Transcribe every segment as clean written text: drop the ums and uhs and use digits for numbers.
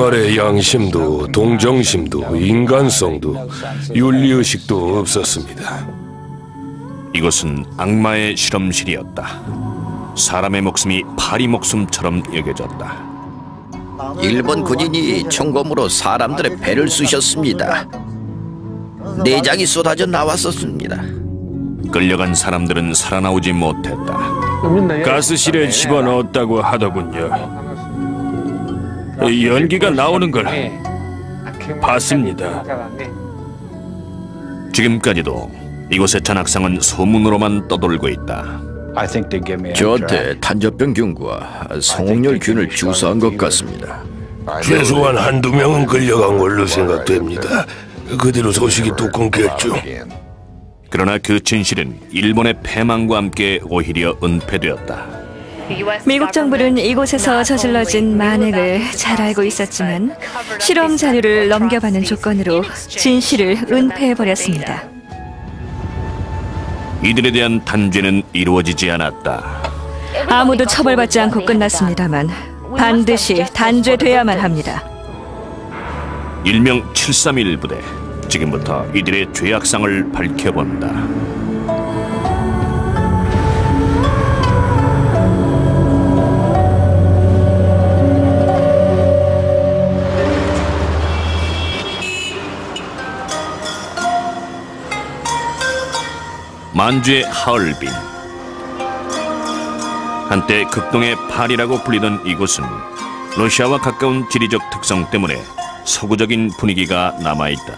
말에 양심도 동정심도 인간성도 윤리의식도 없었습니다. 이곳은 악마의 실험실이었다. 사람의 목숨이 파리 목숨처럼 여겨졌다. 일본 군인이 총검으로 사람들의 배를 쑤셨습니다. 내장이 쏟아져 나왔었습니다. 끌려간 사람들은 살아나오지 못했다. 가스실에 집어넣었다고 하더군요. 연기가 나오는 걸 봤습니다. 지금까지도 이곳의 잔악상은 소문으로만 떠돌고 있다. 저한테 탄저병균과 성홍열균을 주사한 것 같습니다. 최소한 한두 명은 끌려간 걸로 생각됩니다. 그대로 소식이 또 끊겼죠. 그러나 그 진실은 일본의 패망과 함께 오히려 은폐되었다. 미국 정부는 이곳에서 저질러진 만행을 잘 알고 있었지만 실험 자료를 넘겨받는 조건으로 진실을 은폐해버렸습니다. 이들에 대한 단죄는 이루어지지 않았다. 아무도 처벌받지 않고 끝났습니다만 반드시 단죄돼야만 합니다. 일명 731 부대. 지금부터 이들의 죄악상을 밝혀본다. 만주의 하얼빈. 한때 극동의 파리라고 불리던 이곳은 러시아와 가까운 지리적 특성 때문에 서구적인 분위기가 남아있다.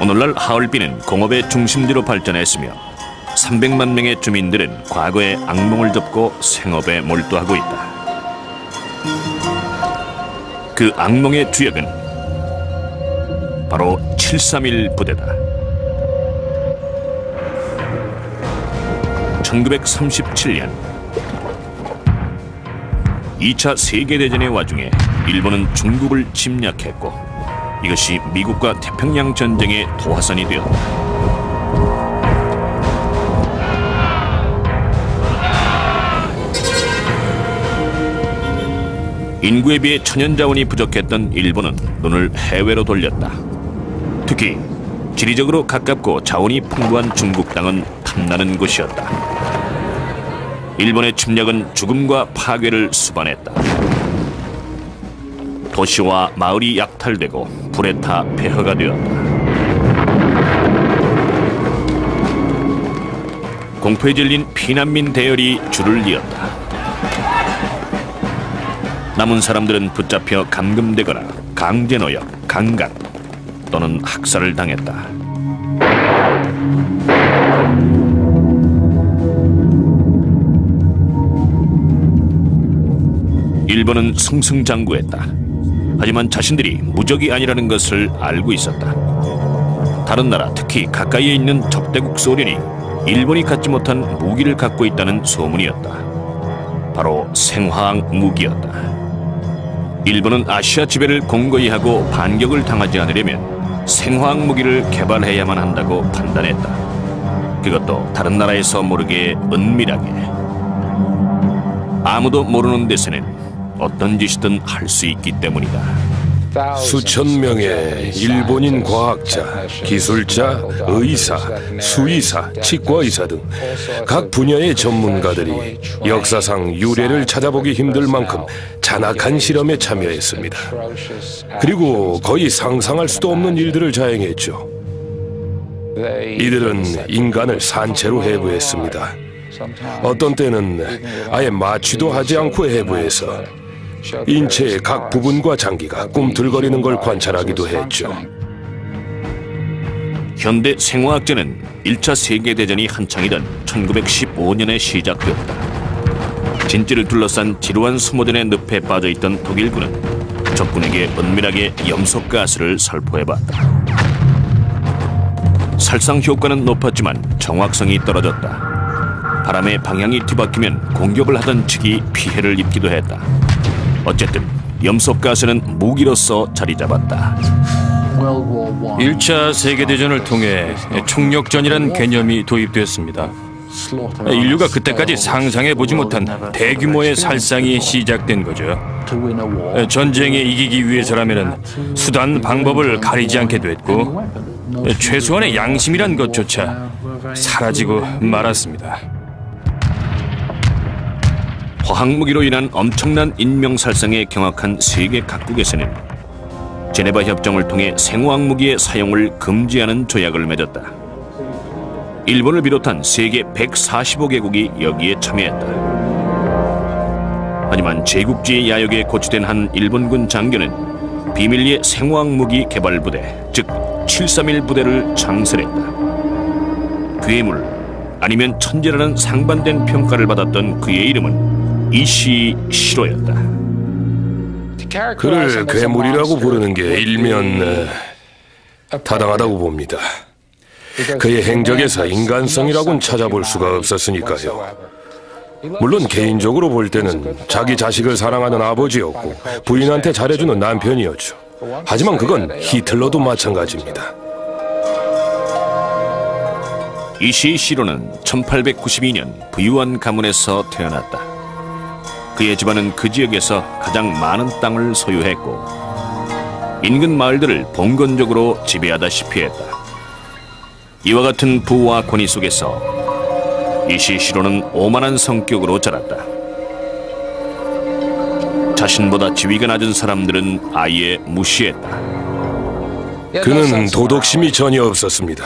오늘날 하얼빈은 공업의 중심지로 발전했으며 300만 명의 주민들은 과거의 악몽을 접고 생업에 몰두하고 있다. 그 악몽의 주역은 바로 731 부대다. 1937년 2차 세계대전의 와중에 일본은 중국을 침략했고 이것이 미국과 태평양 전쟁의 도화선이 되었다. 인구에 비해 천연자원이 부족했던 일본은 눈을 해외로 돌렸다. 특히 지리적으로 가깝고 자원이 풍부한 중국 땅은 탐나는 곳이었다. 일본의 침략은 죽음과 파괴를 수반했다. 도시와 마을이 약탈되고 불에 타 폐허가 되었다. 공포에 질린 피난민 대열이 줄을 이었다. 남은 사람들은 붙잡혀 감금되거나 강제노역, 강간 또는 학살을 당했다. 일본은 승승장구했다. 하지만 자신들이 무적이 아니라는 것을 알고 있었다. 다른 나라, 특히 가까이에 있는 적대국 소련이 일본이 갖지 못한 무기를 갖고 있다는 소문이었다. 바로 생화학 무기였다. 일본은 아시아 지배를 공고히 하고 반격을 당하지 않으려면 생화학 무기를 개발해야만 한다고 판단했다. 그것도 다른 나라에서 모르게 은밀하게. 아무도 모르는 데서는 어떤 짓이든 할 수 있기 때문이다. 수천 명의 일본인 과학자, 기술자, 의사, 수의사, 치과의사 등 각 분야의 전문가들이 역사상 유례를 찾아보기 힘들 만큼 잔악한 실험에 참여했습니다. 그리고 거의 상상할 수도 없는 일들을 자행했죠. 이들은 인간을 산채로 해부했습니다. 어떤 때는 아예 마취도 하지 않고 해부해서 인체의 각 부분과 장기가 꿈틀거리는 걸 관찰하기도 했죠. 현대 생화학자는 1차 세계대전이 한창이던 1915년에 시작되었다. 진지를 둘러싼 지루한 수모전의 늪에 빠져있던 독일군은 적군에게 은밀하게 염소가스를 살포해봤다. 살상 효과는 높았지만 정확성이 떨어졌다. 바람의 방향이 뒤바뀌면 공격을 하던 측이 피해를 입기도 했다. 어쨌든 염소가스는 무기로서 자리 잡았다. 1차 세계대전을 통해 총력전이란 개념이 도입됐습니다. 인류가 그때까지 상상해보지 못한 대규모의 살상이 시작된 거죠. 전쟁에 이기기 위해서라면 수단 방법을 가리지 않게 됐고 최소한의 양심이란 것조차 사라지고 말았습니다. 화학무기로 인한 엄청난 인명살상에 경악한 세계 각국에서는 제네바 협정을 통해 생화학무기의 사용을 금지하는 조약을 맺었다. 일본을 비롯한 세계 145개국이 여기에 참여했다. 하지만 제국주의 야욕에 고취된 한 일본군 장교는 비밀리에 생화학무기 개발 부대, 즉 731 부대를 창설했다. 괴물 아니면 천재라는 상반된 평가를 받았던 그의 이름은 이시시로였다. 그를 괴물이라고 부르는 게 일면 타당하다고 봅니다. 그의 행적에서 인간성이라고는 찾아볼 수가 없었으니까요. 물론 개인적으로 볼 때는 자기 자식을 사랑하는 아버지였고 부인한테 잘해주는 남편이었죠. 하지만 그건 히틀러도 마찬가지입니다. 이시시로는 1892년 부유한 가문에서 태어났다. 그의 집안은 그 지역에서 가장 많은 땅을 소유했고 인근 마을들을 봉건적으로 지배하다시피 했다. 이와 같은 부와 권위 속에서 이시시로는 오만한 성격으로 자랐다. 자신보다 지위가 낮은 사람들은 아예 무시했다. 그는 도덕심이 전혀 없었습니다.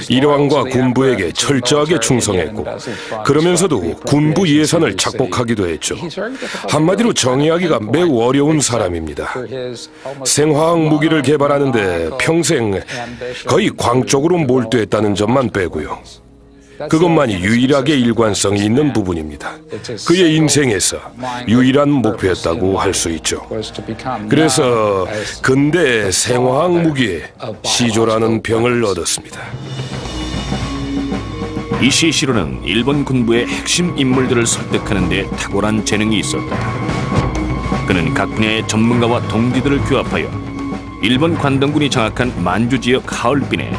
일왕과 군부에게 철저하게 충성했고 그러면서도 군부 예산을 착복하기도 했죠. 한마디로 정의하기가 매우 어려운 사람입니다. 생화학 무기를 개발하는데 평생 거의 광 쪽으로 몰두했다는 점만 빼고요. 그것만이 유일하게 일관성이 있는 부분입니다. 그의 인생에서 유일한 목표였다고 할 수 있죠. 그래서 근대 생화학 무기의 시조라는 병을 얻었습니다. 이시시로는 일본 군부의 핵심 인물들을 설득하는 데 탁월한 재능이 있었다. 그는 각 분야의 전문가와 동지들을 규합하여 일본 관동군이 장악한 만주 지역 하얼빈에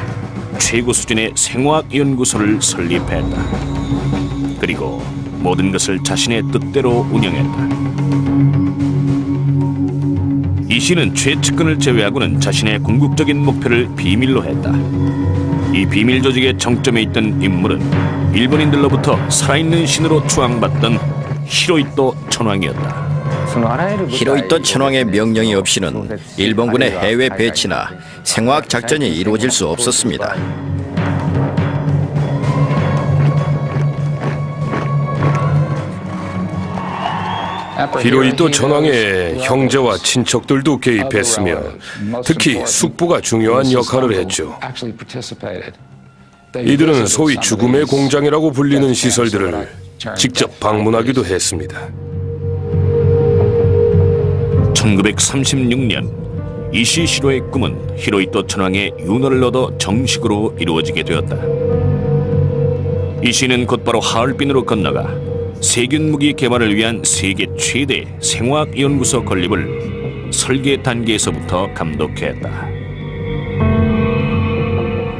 최고 수준의 생화학 연구소를 설립했다. 그리고 모든 것을 자신의 뜻대로 운영했다. 이시는 최측근을 제외하고는 자신의 궁극적인 목표를 비밀로 했다. 이 비밀 조직의 정점에 있던 인물은 일본인들로부터 살아있는 신으로 추앙받던 히로이토 천황이었다. 히로이토 천황의 명령이 없이는 일본군의 해외 배치나 생화학 작전이 이루어질 수 없었습니다. 히로이토 천황의 형제와 친척들도 개입했으며 특히 숙부가 중요한 역할을 했죠. 이들은 소위 죽음의 공장이라고 불리는 시설들을 직접 방문하기도 했습니다. 1936년 이시시로의 꿈은 히로이토 천황의 윤허를 얻어 정식으로 이루어지게 되었다. 이시는 곧바로 하얼빈으로 건너가 세균 무기 개발을 위한 세계 최대 생화학 연구소 건립을 설계 단계에서부터 감독했다.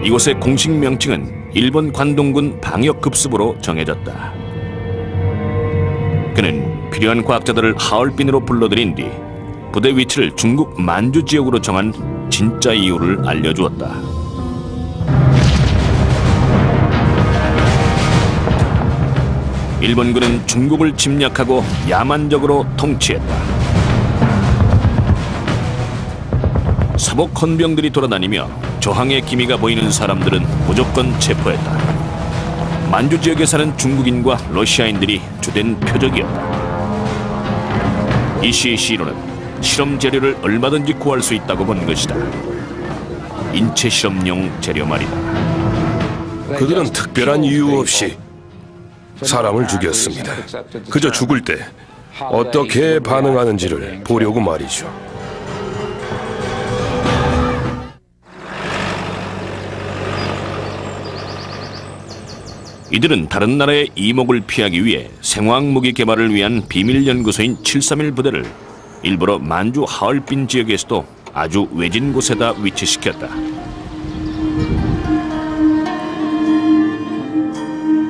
이곳의 공식 명칭은 일본 관동군 방역급습으로 정해졌다. 그는 필요한 과학자들을 하얼빈으로 불러들인 뒤 부대 위치를 중국 만주 지역으로 정한 진짜 이유를 알려주었다. 일본군은 중국을 침략하고 야만적으로 통치했다. 서복 헌병들이 돌아다니며 저항의 기미가 보이는 사람들은 무조건 체포했다. 만주 지역에 사는 중국인과 러시아인들이 주된 표적이었다. 이시시로는 실험 재료를 얼마든지 구할 수 있다고 본 것이다. 인체 실험용 재료 말이다. 그들은 특별한 이유 없이 사람을 죽였습니다. 그저 죽을 때 어떻게 반응하는지를 보려고 말이죠. 이들은 다른 나라의 이목을 피하기 위해 생화학 무기 개발을 위한 비밀 연구소인 731 부대를 일부러 만주 하얼빈 지역에서도 아주 외진 곳에다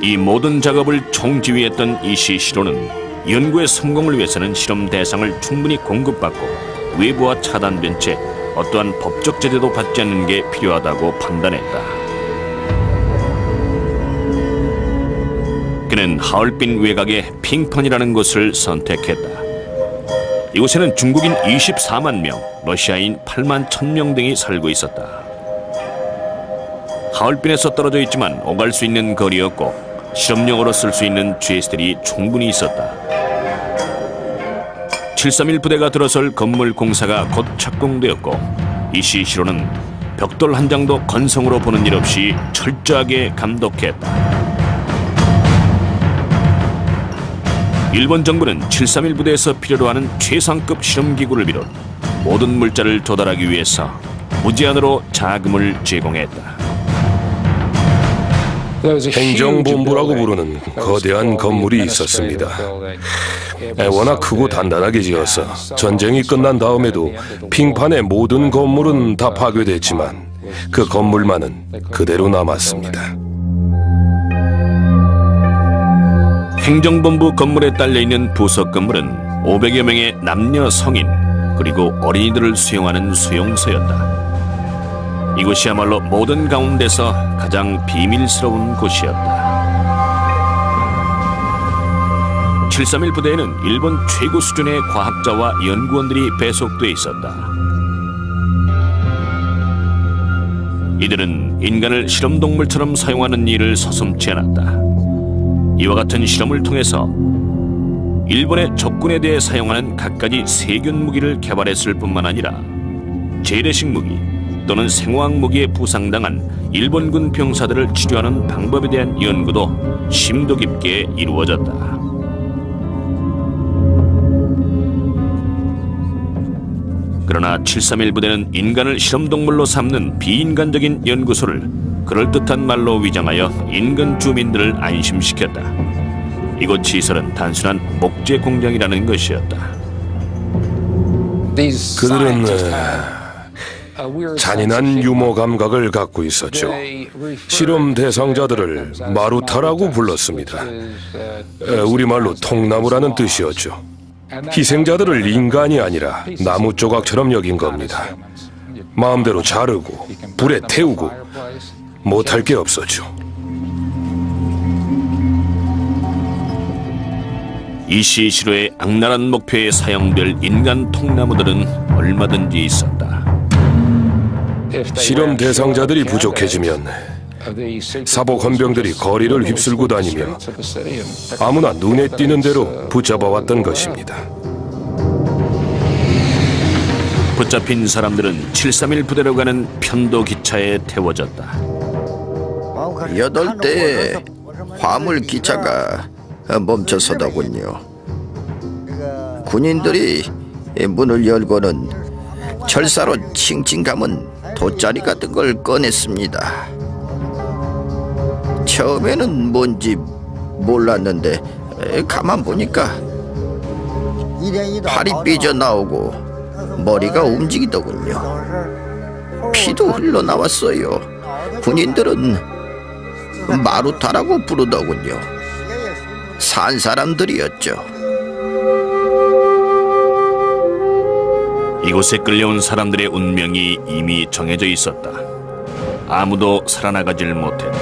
이 모든 작업을 총지휘했던 이시시로는 연구의 성공을 위해서는 실험 대상을 충분히 공급받고 외부와 차단된 채 어떠한 법적 제재도 받지 않는 게 필요하다고 판단했다. 그는 하얼빈 외곽의 핑펀이라는 곳을 선택했다. 이곳에는 중국인 24만 명, 러시아인 8만 1,000명 등이 살고 있었다. 하얼빈에서 떨어져 있지만 오갈 수 있는 거리였고 실험용으로 쓸 수 있는 GS들이 충분히 있었다. 731 부대가 들어설 건물 공사가 곧 착공되었고 이시시로는 벽돌 한 장도 건성으로 보는 일 없이 철저하게 감독했다. 일본 정부는 731 부대에서 필요로 하는 최상급 실험기구를 비롯 모든 물자를 조달하기 위해서 무제한으로 자금을 제공했다. 행정본부라고 부르는 거대한 건물이 있었습니다. 워낙 크고 단단하게 지어서 전쟁이 끝난 다음에도 핑판의 모든 건물은 다 파괴됐지만 그 건물만은 그대로 남았습니다. 행정본부 건물에 딸려있는 부속 건물은 500여 명의 남녀 성인 그리고 어린이들을 수용하는 수용소였다. 이곳이야말로 모든 가운데서 가장 비밀스러운 곳이었다. 731 부대에는 일본 최고 수준의 과학자와 연구원들이 배속돼 있었다. 이들은 인간을 실험동물처럼 사용하는 일을 서슴지 않았다. 이와 같은 실험을 통해서 일본의 적군에 대해 사용하는 갖가지 세균 무기를 개발했을 뿐만 아니라 재래식 무기 또는 생화학 무기에 부상당한 일본군 병사들을 치료하는 방법에 대한 연구도 심도 깊게 이루어졌다. 그러나 731 부대는 인간을 실험동물로 삼는 비인간적인 연구소를 그럴듯한 말로 위장하여 인근 주민들을 안심시켰다. 이곳 시설은 단순한 목재 공장이라는 것이었다. 그들은 잔인한 유머 감각을 갖고 있었죠. 실험 대상자들을 마루타라고 불렀습니다. 우리말로 통나무라는 뜻이었죠. 희생자들을 인간이 아니라 나무 조각처럼 여긴 겁니다. 마음대로 자르고 불에 태우고 못할 게 없었죠. 이시시로의 악랄한 목표에 사용될 인간 통나무들은 얼마든지 있었다. 실험 대상자들이 부족해지면 사복 헌병들이 거리를 휩쓸고 다니며 아무나 눈에 띄는 대로 붙잡아왔던 것입니다. 붙잡힌 사람들은 731 부대로 가는 편도 기차에 태워졌다. 8대의 화물 기차가 멈춰서더군요. 군인들이 문을 열고는 철사로 칭칭 감은 돗자리 같은 걸 꺼냈습니다. 처음에는 뭔지 몰랐는데 가만 보니까 팔이 삐져나오고 머리가 움직이더군요. 피도 흘러나왔어요. 군인들은 마루타라고 부르더군요. 산 사람들이었죠. 이곳에 끌려온 사람들의 운명이 이미 정해져 있었다. 아무도 살아나가질 못했다.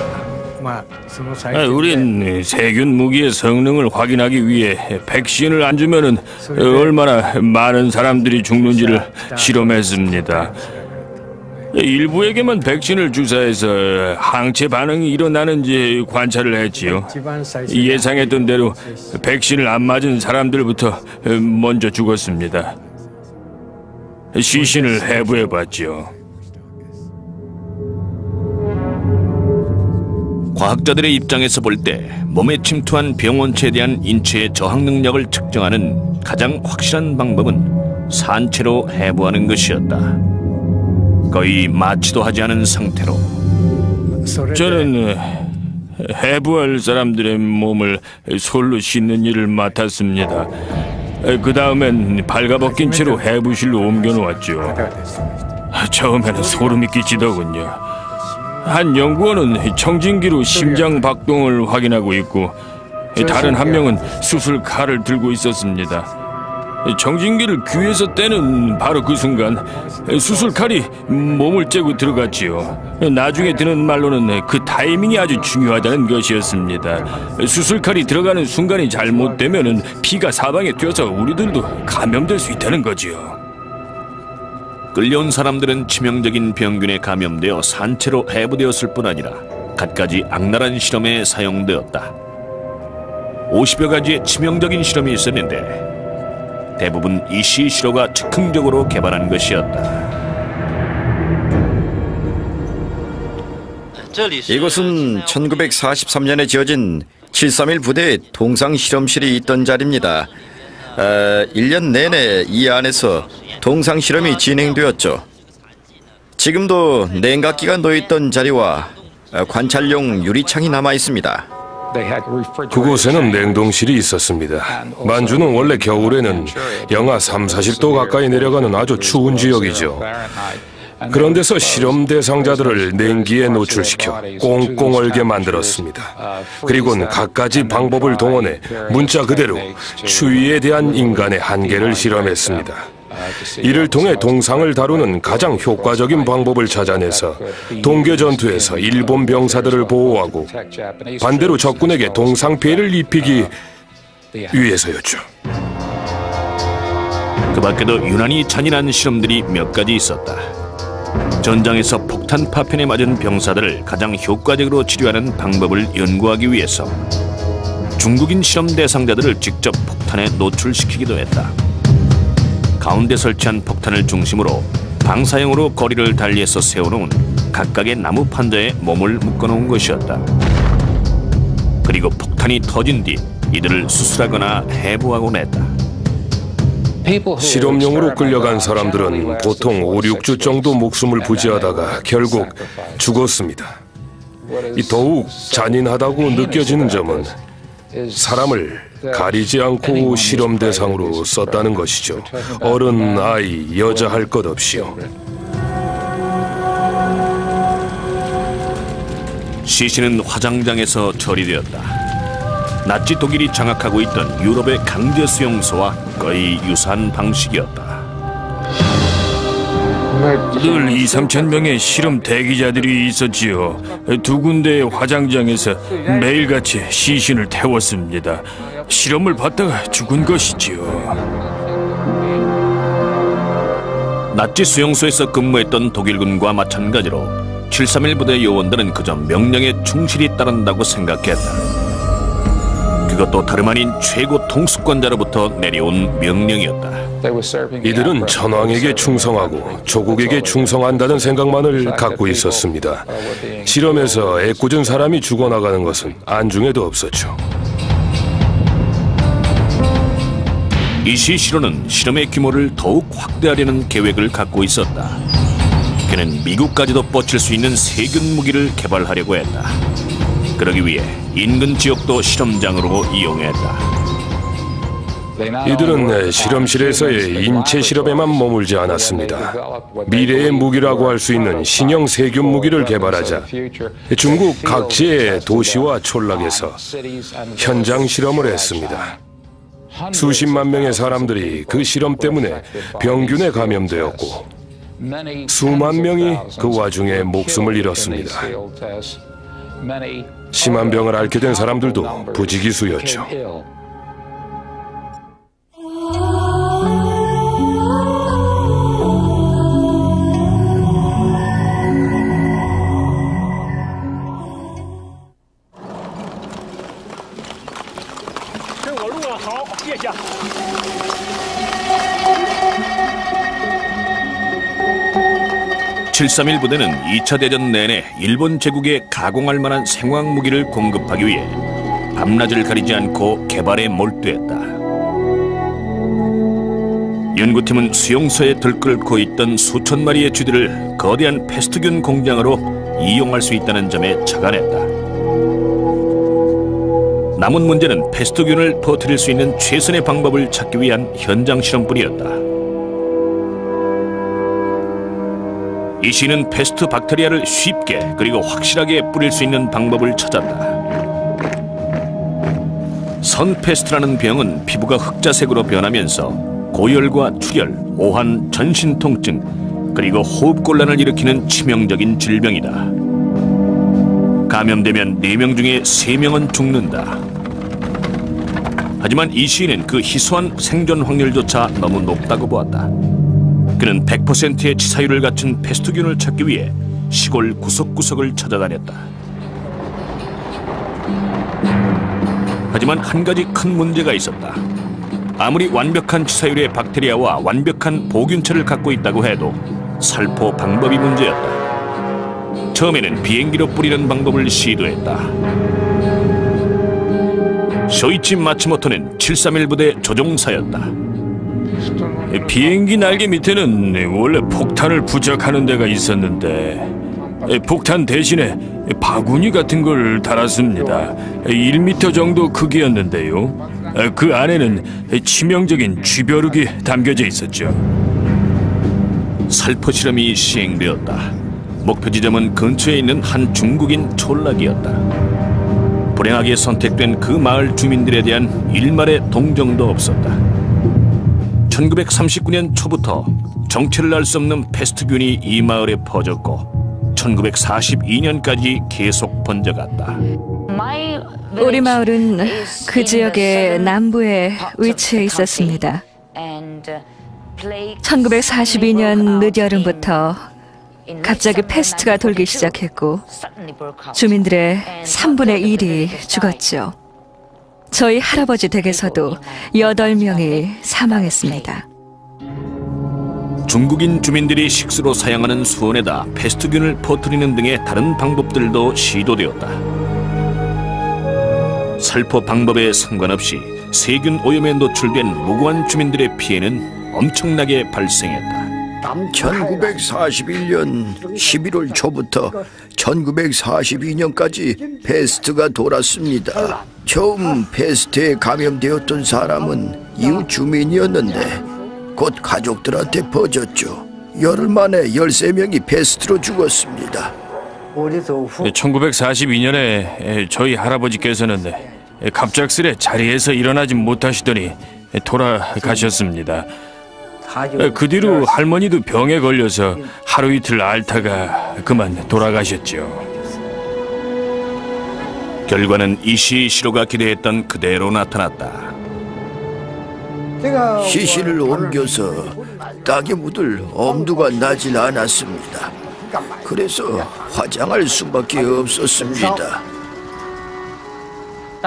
우린 세균 무기의 성능을 확인하기 위해 백신을 안 주면은 얼마나 많은 사람들이 죽는지를 실험했습니다. 일부에게만 백신을 주사해서 항체 반응이 일어나는지 관찰을 했지요. 예상했던 대로 백신을 안 맞은 사람들부터 먼저 죽었습니다. 시신을 해부해봤지요. 과학자들의 입장에서 볼 때 몸에 침투한 병원체에 대한 인체의 저항 능력을 측정하는 가장 확실한 방법은 산채로 해부하는 것이었다. 거의 마취도 하지 않은 상태로 저는 해부할 사람들의 몸을 솔로 씻는 일을 맡았습니다. 그 다음엔 발가벗긴 채로 해부실로 옮겨놓았죠. 처음에는 소름이 끼치더군요. 한 연구원은 청진기로 심장 박동을 확인하고 있고 다른 한 명은 수술 칼을 들고 있었습니다. 청진기를 귀에서 떼는 바로 그 순간 수술 칼이 몸을 째고 들어갔지요. 나중에 듣는 말로는 그 타이밍이 아주 중요하다는 것이었습니다. 수술 칼이 들어가는 순간이 잘못되면은 피가 사방에 튀어서 우리들도 감염될 수 있다는 거지요. 끌려온 사람들은 치명적인 병균에 감염되어 산채로 해부되었을 뿐 아니라 갖가지 악랄한 실험에 사용되었다. 50여 가지의 치명적인 실험이 있었는데 대부분 이시시로가 즉흥적으로 개발한 것이었다. 이곳은 1943년에 지어진 731 부대의 동상 실험실이 있던 자리입니다. 1년 내내 이 안에서 동상 실험이 진행되었죠. 지금도 냉각기가 놓여있던 자리와 관찰용 유리창이 남아 있습니다. 그곳에는 냉동실이 있었습니다. 만주는 원래 겨울에는 영하 30~40도 가까이 내려가는 아주 추운 지역이죠. 그런 데서 실험 대상자들을 냉기에 노출시켜 꽁꽁 얼게 만들었습니다. 그리고는 갖가지 방법을 동원해 문자 그대로 추위에 대한 인간의 한계를 실험했습니다. 이를 통해 동상을 다루는 가장 효과적인 방법을 찾아내서 동계 전투에서 일본 병사들을 보호하고 반대로 적군에게 동상 피해를 입히기 위해서였죠. 그 밖에도 유난히 잔인한 실험들이 몇 가지 있었다. 전장에서 폭탄 파편에 맞은 병사들을 가장 효과적으로 치료하는 방법을 연구하기 위해서 중국인 실험 대상자들을 직접 폭탄에 노출시키기도 했다. 가운데 설치한 폭탄을 중심으로 방사형으로 거리를 달리해서 세워놓은 각각의 나무 판자에 몸을 묶어놓은 것이었다. 그리고 폭탄이 터진 뒤 이들을 수술하거나 해부하곤 했다. 실험용으로 끌려간 사람들은 보통 5~6주 정도 목숨을 부지하다가 결국 죽었습니다. 더욱 잔인하다고 느껴지는 점은 사람을 가리지 않고 실험 대상으로 썼다는 것이죠. 어른, 아이, 여자 할 것 없이요. 시신은 화장장에서 처리되었다. 나치 독일이 장악하고 있던 유럽의 강제 수용소와 거의 유사한 방식이었다. 늘 2~3천 명의 실험 대기자들이 있었지요. 두 군데의 화장장에서 매일같이 시신을 태웠습니다. 실험을 받다가 죽은 것이지요. 나치 수용소에서 근무했던 독일군과 마찬가지로 731 부대 요원들은 그저 명령에 충실히 따른다고 생각했다. 그것도 다름 아닌 최고 통수권자로부터 내려온 명령이었다. 이들은 천황에게 충성하고 조국에게 충성한다는 생각만을 갖고 있었습니다. 실험에서 애꿎은 사람이 죽어나가는 것은 안중에도 없었죠. 이시시로는 실험의 규모를 더욱 확대하려는 계획을 갖고 있었다. 그는 미국까지도 뻗칠 수 있는 세균 무기를 개발하려고 했다. 그러기 위해 인근 지역도 실험장으로 이용했다. 이들은 실험실에서의 인체 실험에만 머물지 않았습니다. 미래의 무기라고 할 수 있는 신형 세균 무기를 개발하자 중국 각지의 도시와 촌락에서 현장 실험을 했습니다. 수십만 명의 사람들이 그 실험 때문에 병균에 감염되었고 수만 명이 그 와중에 목숨을 잃었습니다. 심한 병을 앓게 된 사람들도 부지기수였죠. (731) 부대는 2차 대전 내내 일본 제국에 가공할 만한 생화학 무기를 공급하기 위해 밤낮을 가리지 않고 개발에 몰두했다. 연구팀은 수용소에 들끓고 있던 수천 마리의 쥐들을 거대한 패스트균 공장으로 이용할 수 있다는 점에 착안했다. 남은 문제는 패스트균을 퍼뜨릴 수 있는 최선의 방법을 찾기 위한 현장 실험뿐이었다. 이시는 패스트 박테리아를 쉽게 그리고 확실하게 뿌릴 수 있는 방법을 찾았다. 선패스트라는 병은 피부가 흑자색으로 변하면서 고열과 출혈, 오한, 전신 통증, 그리고 호흡곤란을 일으키는 치명적인 질병이다. 감염되면 4명 중에 3명은 죽는다. 하지만 이 시인은 그 희소한 생존 확률조차 너무 높다고 보았다. 그는 100%의 치사율을 갖춘 패스트균을 찾기 위해 시골 구석구석을 찾아다녔다. 하지만 한 가지 큰 문제가 있었다. 아무리 완벽한 치사율의 박테리아와 완벽한 보균체를 갖고 있다고 해도 살포 방법이 문제였다. 처음에는 비행기로 뿌리는 방법을 시도했다. 쇼이치 마츠모토는 731 부대 조종사였다. 비행기 날개 밑에는 원래 폭탄을 부착하는 데가 있었는데 폭탄 대신에 바구니 같은 걸 달았습니다. 1m 정도 크기였는데요. 그 안에는 치명적인 쥐벼룩이 담겨져 있었죠. 살포 실험이 시행되었다. 목표 지점은 근처에 있는 한 중국인 촌락이었다. 불행하게 선택된 그 마을 주민들에 대한 일말의 동정도 없었다. 1939년 초부터 정체를 알 수 없는 패스트균이 이 마을에 퍼졌고 1942년까지 계속 번져갔다. 우리 마을은 그 지역의 남부에 위치해 있었습니다. 1942년 늦여름부터 갑자기 패스트가 돌기 시작했고 주민들의 3분의 1이 죽었죠. 저희 할아버지 댁에서도 8명이 사망했습니다. 중국인 주민들이 식수로 사용하는 수온에다 패스트균을 퍼뜨리는 등의 다른 방법들도 시도되었다. 살포 방법에 상관없이 세균 오염에 노출된 무고한 주민들의 피해는 엄청나게 발생했다. 1941년 11월 초부터 1942년까지 패스트가 돌았습니다. 처음 패스트에 감염되었던 사람은 이웃 주민이었는데 곧 가족들한테 퍼졌죠. 열흘 만에 13명이 패스트로 죽었습니다. 1942년에 저희 할아버지께서는 갑작스레 자리에서 일어나지 못하시더니 돌아가셨습니다. 그 뒤로 할머니도 병에 걸려서 하루 이틀 앓다가 그만 돌아가셨죠. 결과는 이시 시로가 기대했던 그대로 나타났다. 시신을 옮겨서 땅에 묻을 엄두가 나질 않았습니다. 그래서 화장할 수밖에 없었습니다.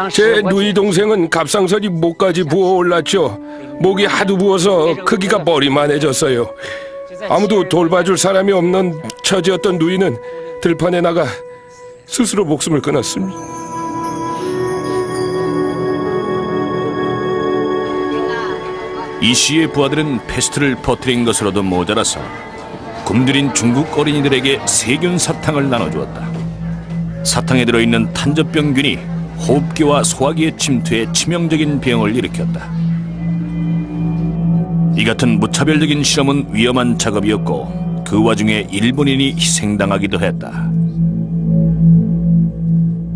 제 누이 동생은 갑상선이 목까지 부어올랐죠. 목이 하도 부어서 크기가 머리만해졌어요. 아무도 돌봐줄 사람이 없는 처지였던 누이는 들판에 나가 스스로 목숨을 끊었습니다. 이 씨의 부하들은 패스트를 퍼뜨린 것으로도 모자라서 굶주린 중국 어린이들에게 세균 사탕을 나눠주었다. 사탕에 들어있는 탄저병균이 호흡기와 소화기에 침투해 치명적인 병을 일으켰다. 이 같은 무차별적인 실험은 위험한 작업이었고 그 와중에 일본인이 희생당하기도 했다.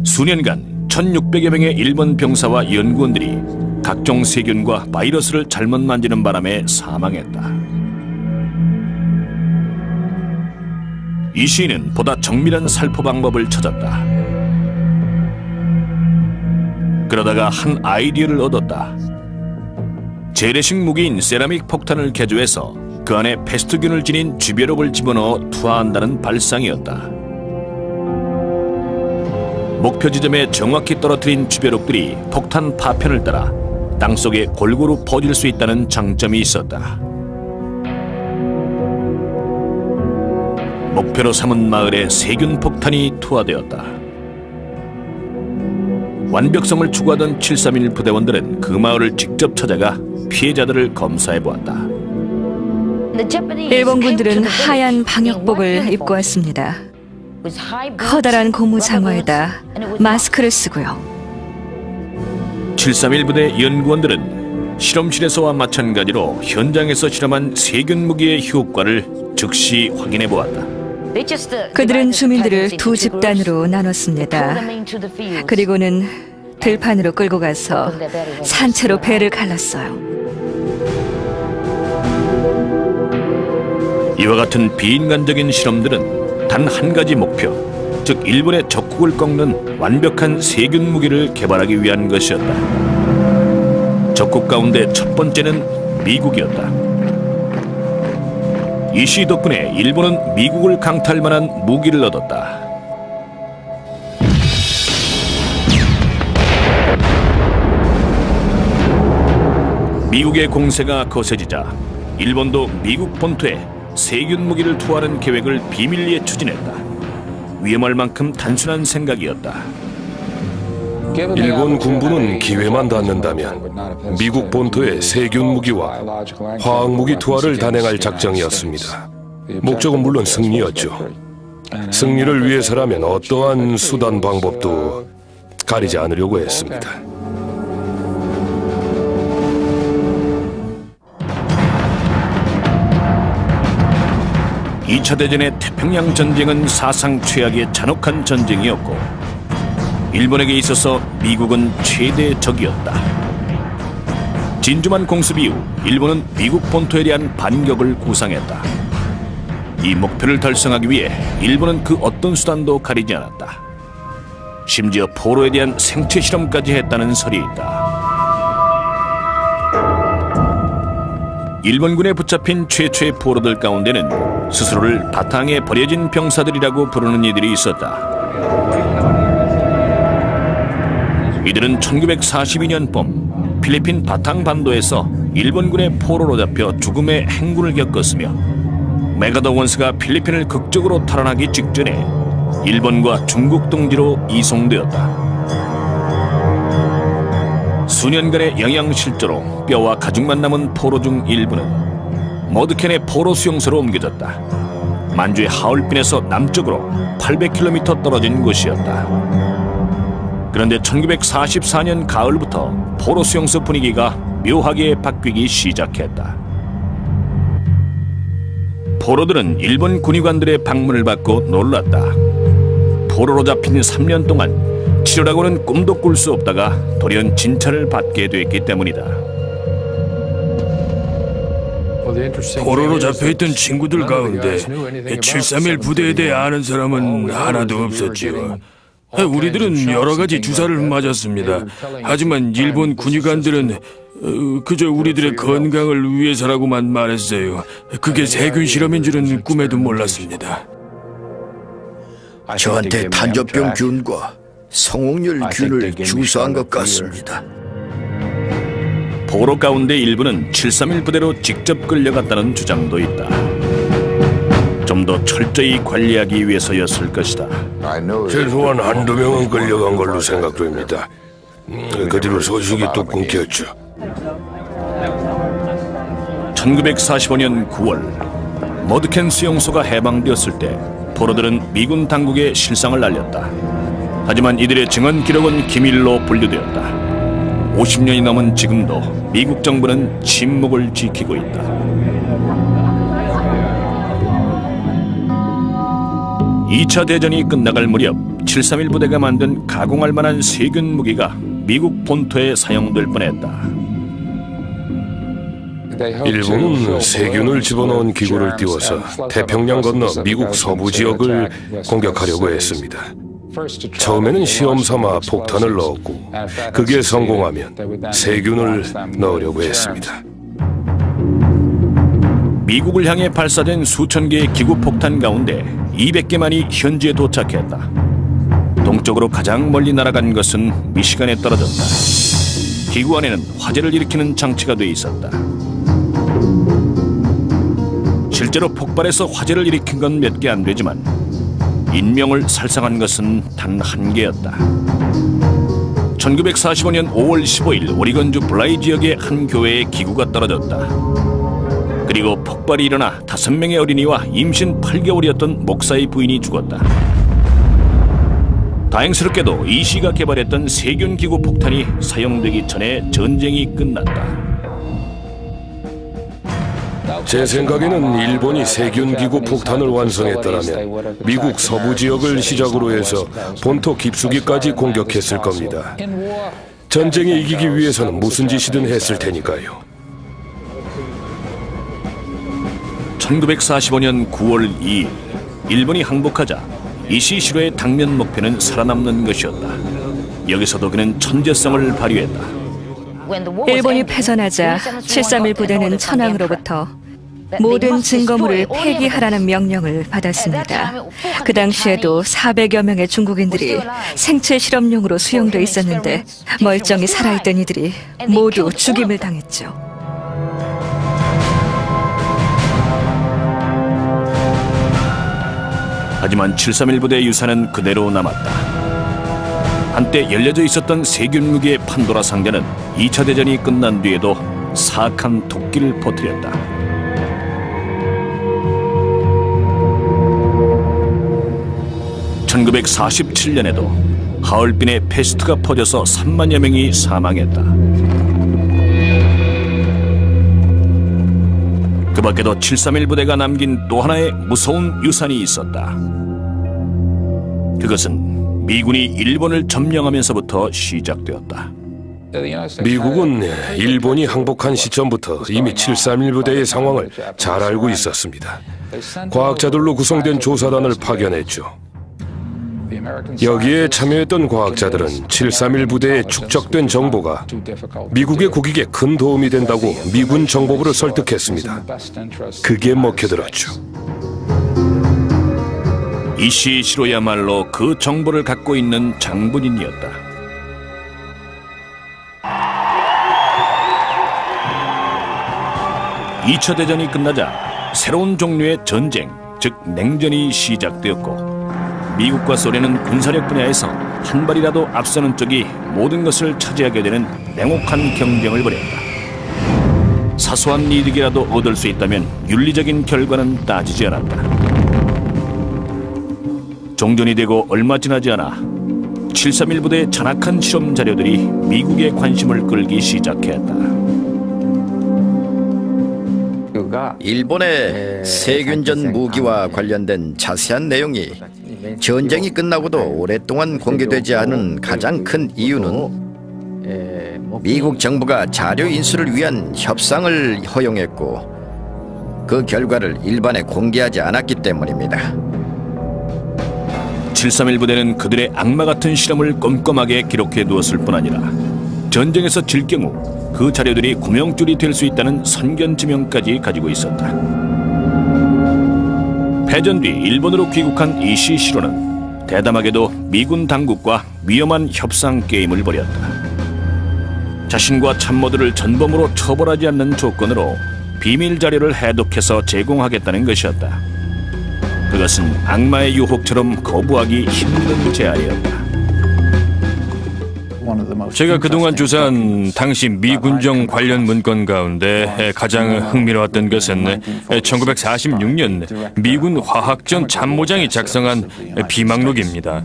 수년간 1600여 명의 일본 병사와 연구원들이 각종 세균과 바이러스를 잘못 만지는 바람에 사망했다. 이 시인은 보다 정밀한 살포 방법을 찾았다. 그러다가 한 아이디어를 얻었다. 재래식 무기인 세라믹 폭탄을 개조해서 그 안에 패스트균을 지닌 쥐벼룩을 집어넣어 투하한다는 발상이었다. 목표 지점에 정확히 떨어뜨린 쥐벼룩들이 폭탄 파편을 따라 땅속에 골고루 퍼질 수 있다는 장점이 있었다. 목표로 삼은 마을에 세균 폭탄이 투하되었다. 완벽성을 추구하던 731 부대원들은 그 마을을 직접 찾아가 피해자들을 검사해보았다. 일본군들은 하얀 방역복을 입고 왔습니다. 커다란 고무 장화에다 마스크를 쓰고요. 731 부대 연구원들은 실험실에서와 마찬가지로 현장에서 실험한 세균 무기의 효과를 즉시 확인해보았다. 그들은 주민들을 두 집단으로 나눴습니다. 그리고는 들판으로 끌고 가서 산채로 배를 갈랐어요. 이와 같은 비인간적인 실험들은 단 한 가지 목표, 즉 일본의 적국을 꺾는 완벽한 세균 무기를 개발하기 위한 것이었다. 적국 가운데 첫 번째는 미국이었다. 이 시 덕분에 일본은 미국을 강타할 만한 무기를 얻었다. 미국의 공세가 거세지자 일본도 미국 본토에 세균 무기를 투하하는 계획을 비밀리에 추진했다. 위험할 만큼 단순한 생각이었다. 일본 군부는 기회만 닿는다면 미국 본토에 세균 무기와 화학 무기 투하를 단행할 작정이었습니다. 목적은 물론 승리였죠. 승리를 위해서라면 어떠한 수단 방법도 가리지 않으려고 했습니다. 2차 대전의 태평양 전쟁은 사상 최악의 잔혹한 전쟁이었고 일본에게 있어서 미국은 최대 적이었다. 진주만 공습 이후 일본은 미국 본토에 대한 반격을 구상했다. 이 목표를 달성하기 위해 일본은 그 어떤 수단도 가리지 않았다. 심지어 포로에 대한 생체 실험까지 했다는 설이 있다. 일본군에 붙잡힌 최초의 포로들 가운데는 스스로를 바탕에 버려진 병사들이라고 부르는 이들이 있었다. 이들은 1942년 봄 필리핀 바탕 반도에서 일본군의 포로로 잡혀 죽음의 행군을 겪었으며 메가더 원스가 필리핀을 극적으로 탈환하기 직전에 일본과 중국 등지로 이송되었다. 수년간의 영양실조로 뼈와 가죽만 남은 포로 중 일부는 머드켄의 포로 수용소로 옮겨졌다. 만주의 하얼빈에서 남쪽으로 800km 떨어진 곳이었다. 그런데 1944년 가을부터 포로 수용소 분위기가 묘하게 바뀌기 시작했다. 포로들은 일본 군의관들의 방문을 받고 놀랐다. 포로로 잡힌 3년 동안 치료라고는 꿈도 꿀 수 없다가 돌연 진찰을 받게 됐기 때문이다. 포로로 잡혀있던 친구들 가운데 731 부대에 대해 아는 사람은 하나도 없었지요. 우리들은 여러 가지 주사를 맞았습니다. 하지만 일본 군의관들은 그저 우리들의 건강을 위해서라고만 말했어요. 그게 세균 실험인 줄은 꿈에도 몰랐습니다. 저한테 탄저병 균과 성홍열 균을 주사한 것 같습니다. 포로 가운데 일부는 731 부대로 직접 끌려갔다는 주장도 있다. 좀 더 철저히 관리하기 위해서였을 것이다. 최소한 한두 명은 끌려간 걸로 생각됩니다. 그 뒤로 소식이 또 끊겼죠. 1945년 9월 머드켄 수용소가 해방되었을 때 포로들은 미군 당국에 실상을 알렸다. 하지만 이들의 증언 기록은 기밀로 분류되었다. 50년이 넘은 지금도 미국 정부는 침묵을 지키고 있다. 2차 대전이 끝나갈 무렵 731 부대가 만든 가공할 만한 세균 무기가 미국 본토에 사용될 뻔했다. 일본은 세균을 집어넣은 기구를 띄워서 태평양 건너 미국 서부 지역을 공격하려고 했습니다. 처음에는 시험 삼아 폭탄을 넣었고 그게 성공하면 세균을 넣으려고 했습니다. 미국을 향해 발사된 수천 개의 기구 폭탄 가운데 200개만이 현지에 도착했다. 동쪽으로 가장 멀리 날아간 것은 미시간에 떨어졌다. 기구 안에는 화재를 일으키는 장치가 돼 있었다. 실제로 폭발해서 화재를 일으킨 건 몇 개 안 되지만 인명을 살상한 것은 단 한 개였다. 1945년 5월 15일 오리건주 블라이 지역의 한 교회에 기구가 떨어졌다. 그리고 폭발이 일어나 5명의 어린이와 임신 8개월이었던 목사의 부인이 죽었다. 다행스럽게도 이 시가 개발했던 세균기구 폭탄이 사용되기 전에 전쟁이 끝났다. 제 생각에는 일본이 세균기구 폭탄을 완성했더라면 미국 서부 지역을 시작으로 해서 본토 깊숙이까지 공격했을 겁니다. 전쟁에 이기기 위해서는 무슨 짓이든 했을 테니까요. 1945년 9월 2일 일본이 항복하자 이시시로의 당면 목표는 살아남는 것이었다. 여기서도 그는 천재성을 발휘했다. 일본이 패전하자 731 부대는 천황으로부터 모든 증거물을 폐기하라는 명령을 받았습니다. 그 당시에도 400여 명의 중국인들이 생체 실험용으로 수용돼 있었는데 멀쩡히 살아있던 이들이 모두 죽임을 당했죠. 하지만 731 부대의 유산은 그대로 남았다. 한때 열려져 있었던 세균 무기의 판도라 상자는 2차 대전이 끝난 뒤에도 사악한 독기를 퍼뜨렸다. (1947년에도) 하얼빈에 페스트가 퍼져서 3만여 명이 사망했다. 그 밖에도 731 부대가 남긴 또 하나의 무서운 유산이 있었다. 그것은 미군이 일본을 점령하면서부터 시작되었다. 미국은 일본이 항복한 시점부터 이미 731 부대의 상황을 잘 알고 있었습니다. 과학자들로 구성된 조사단을 파견했죠. 여기에 참여했던 과학자들은 731 부대에 축적된 정보가 미국의 국익에 큰 도움이 된다고 미군 정보부를 설득했습니다. 그게 먹혀들었죠. 이시시로야말로 그 정보를 갖고 있는 장본인이었다. (2차) 대전이 끝나자 새로운 종류의 전쟁, 즉 냉전이 시작되었고 미국과 소련은 군사력 분야에서 한 발이라도 앞서는 쪽이 모든 것을 차지하게 되는 냉혹한 경쟁을 벌였다. 사소한 이득이라도 얻을 수 있다면 윤리적인 결과는 따지지 않았다. 종전이 되고 얼마 지나지 않아 731 부대의 잔악한 실험 자료들이 미국의 관심을 끌기 시작했다. 일본의 세균전 무기와 관련된 자세한 내용이 전쟁이 끝나고도 오랫동안 공개되지 않은 가장 큰 이유는 미국 정부가 자료 인수를 위한 협상을 허용했고 그 결과를 일반에 공개하지 않았기 때문입니다. 731 부대는 그들의 악마 같은 실험을 꼼꼼하게 기록해 두었을 뿐 아니라 전쟁에서 질 경우 그 자료들이 구명줄이 될 수 있다는 선견 지명까지 가지고 있었다. 패전 뒤 일본으로 귀국한 이시시로는 대담하게도 미군 당국과 위험한 협상 게임을 벌였다. 자신과 참모들을 전범으로 처벌하지 않는 조건으로 비밀 자료를 해독해서 제공하겠다는 것이었다. 그것은 악마의 유혹처럼 거부하기 힘든 제안이었다. 제가 그동안 조사한 당시 미군정 관련 문건 가운데 가장 흥미로웠던 것은 1946년 미군 화학전 참모장이 작성한 비망록입니다.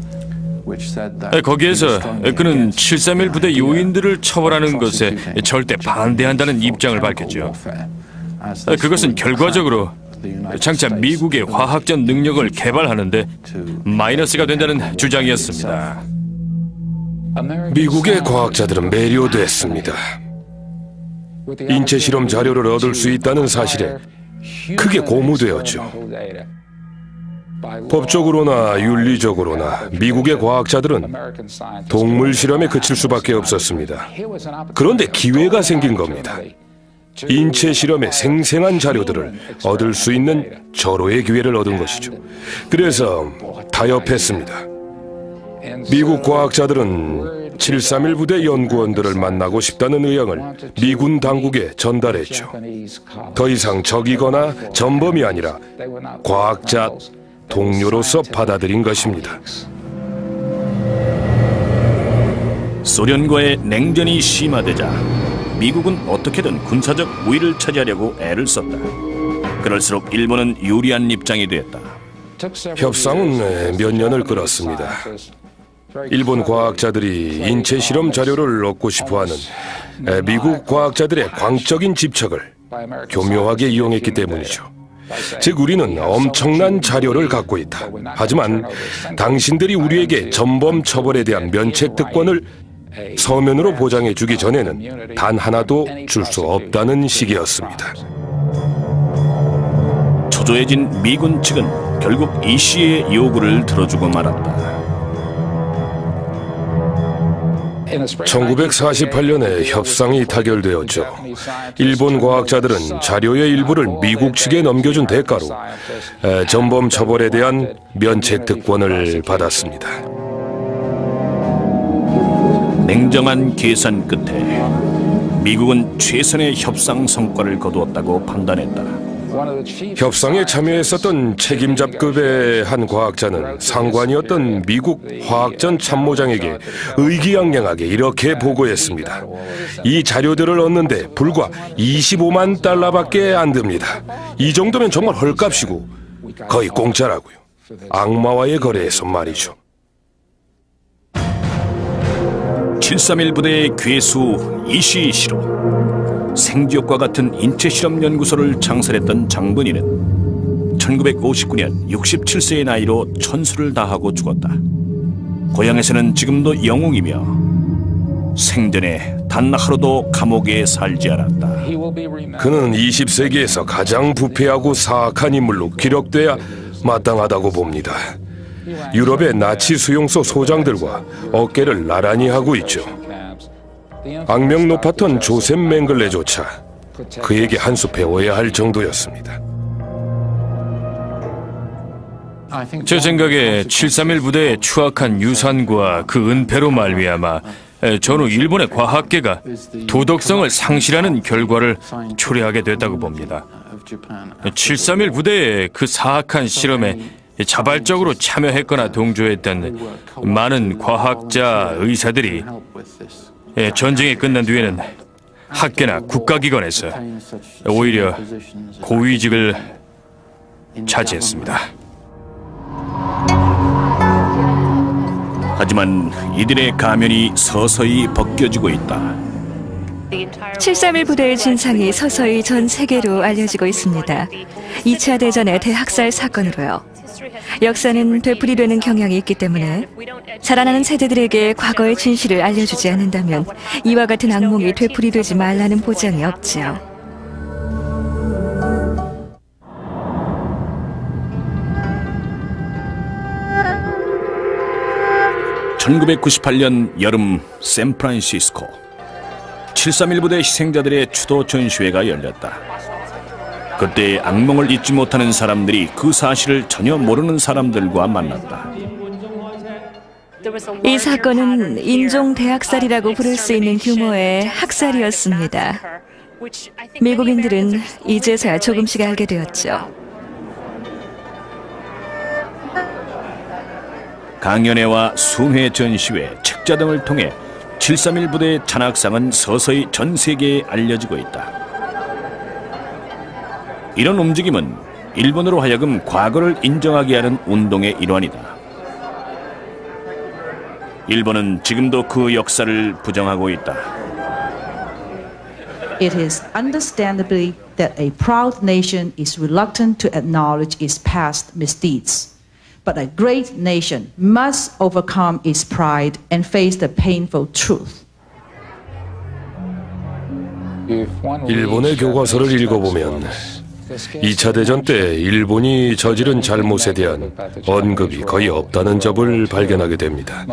거기에서 그는 731 부대 요인들을 처벌하는 것에 절대 반대한다는 입장을 밝혔죠. 그것은 결과적으로 장차 미국의 화학전 능력을 개발하는데 마이너스가 된다는 주장이었습니다. 미국의 과학자들은 매료됐습니다. 인체 실험 자료를 얻을 수 있다는 사실에 크게 고무되었죠. 법적으로나 윤리적으로나 미국의 과학자들은 동물 실험에 그칠 수밖에 없었습니다. 그런데 기회가 생긴 겁니다. 인체 실험의 생생한 자료들을 얻을 수 있는 절호의 기회를 얻은 것이죠. 그래서 타협했습니다. 미국 과학자들은 731 부대 연구원들을 만나고 싶다는 의향을 미군 당국에 전달했죠. 더 이상 적이거나 전범이 아니라 과학자, 동료로서 받아들인 것입니다. 소련과의 냉전이 심화되자 미국은 어떻게든 군사적 우위를 차지하려고 애를 썼다. 그럴수록 일본은 유리한 입장이 되었다. 협상은 몇 년을 끌었습니다. 일본 과학자들이 인체 실험 자료를 얻고 싶어하는 미국 과학자들의 광적인 집착을 교묘하게 이용했기 때문이죠. 즉 우리는 엄청난 자료를 갖고 있다. 하지만 당신들이 우리에게 전범 처벌에 대한 면책 특권을 서면으로 보장해 주기 전에는 단 하나도 줄 수 없다는 식이었습니다. 초조해진 미군 측은 결국 이 씨의 요구를 들어주고 말았다. 1948년에 협상이 타결되었죠. 일본 과학자들은 자료의 일부를 미국 측에 넘겨준 대가로 전범 처벌에 대한 면책 특권을 받았습니다. 냉정한 계산 끝에 미국은 최선의 협상 성과를 거두었다고 판단했다. 협상에 참여했었던 책임자급의 한 과학자는 상관이었던 미국 화학전 참모장에게 의기양양하게 이렇게 보고했습니다. 이 자료들을 얻는데 불과 25만 달러밖에 안 듭니다. 이 정도면 정말 헐값이고 거의 공짜라고요. 악마와의 거래에서 말이죠. 731 부대의 괴수 이시 시로 생쥐역과 같은 인체실험 연구소를 창설했던 장본인은 1959년 67세의 나이로 천수를 다하고 죽었다. 고향에서는 지금도 영웅이며 생전에 단 하루도 감옥에 살지 않았다. 그는 20세기에서 가장 부패하고 사악한 인물로 기록돼야 마땅하다고 봅니다. 유럽의 나치 수용소 소장들과 어깨를 나란히 하고 있죠. 악명 높았던 조셉 맹글레조차 그에게 한 수 배워야 할 정도였습니다. 제 생각에 731 부대의 추악한 유산과 그 은폐로 말미암아 전후 일본의 과학계가 도덕성을 상실하는 결과를 초래하게 됐다고 봅니다. 731 부대의 그 사악한 실험에 자발적으로 참여했거나 동조했던 많은 과학자, 의사들이 전쟁이 끝난 뒤에는 학계나 국가기관에서 오히려 고위직을 차지했습니다. 하지만 이들의 가면이 서서히 벗겨지고 있다. 731 부대의 진상이 서서히 전 세계로 알려지고 있습니다. 2차 대전의 대학살 사건으로요. 역사는 되풀이되는 경향이 있기 때문에 자라나는 세대들에게 과거의 진실을 알려주지 않는다면 이와 같은 악몽이 되풀이되지 말라는 보장이 없지요. (1998년) 여름 샌프란시스코 731 부대 희생자들의 추도 전시회가 열렸다. 그때 악몽을 잊지 못하는 사람들이 그 사실을 전혀 모르는 사람들과 만났다. 이 사건은 인종 대학살이라고 부를 수 있는 규모의 학살이었습니다. 미국인들은 이제서야 조금씩 알게 되었죠. 강연회와 수회 전시회, 책자 등을 통해 731 부대의 잔악상은 서서히 전 세계에 알려지고 있다. 이런 움직임은 일본으로 하여금 과거를 인정하게 하는 운동의 일환이다. 일본은 지금도 그 역사를 부정하고 있다. It is understandably that a proud nation is reluctant to acknowledge its past misdeeds. But a great nation must overcome its pride and face the painful truth. 일본의 교과서를 읽어보면 2차 대전 때 일본이 저지른 잘못에 대한 언급이 거의 없다는 점을 발견하게 됩니다.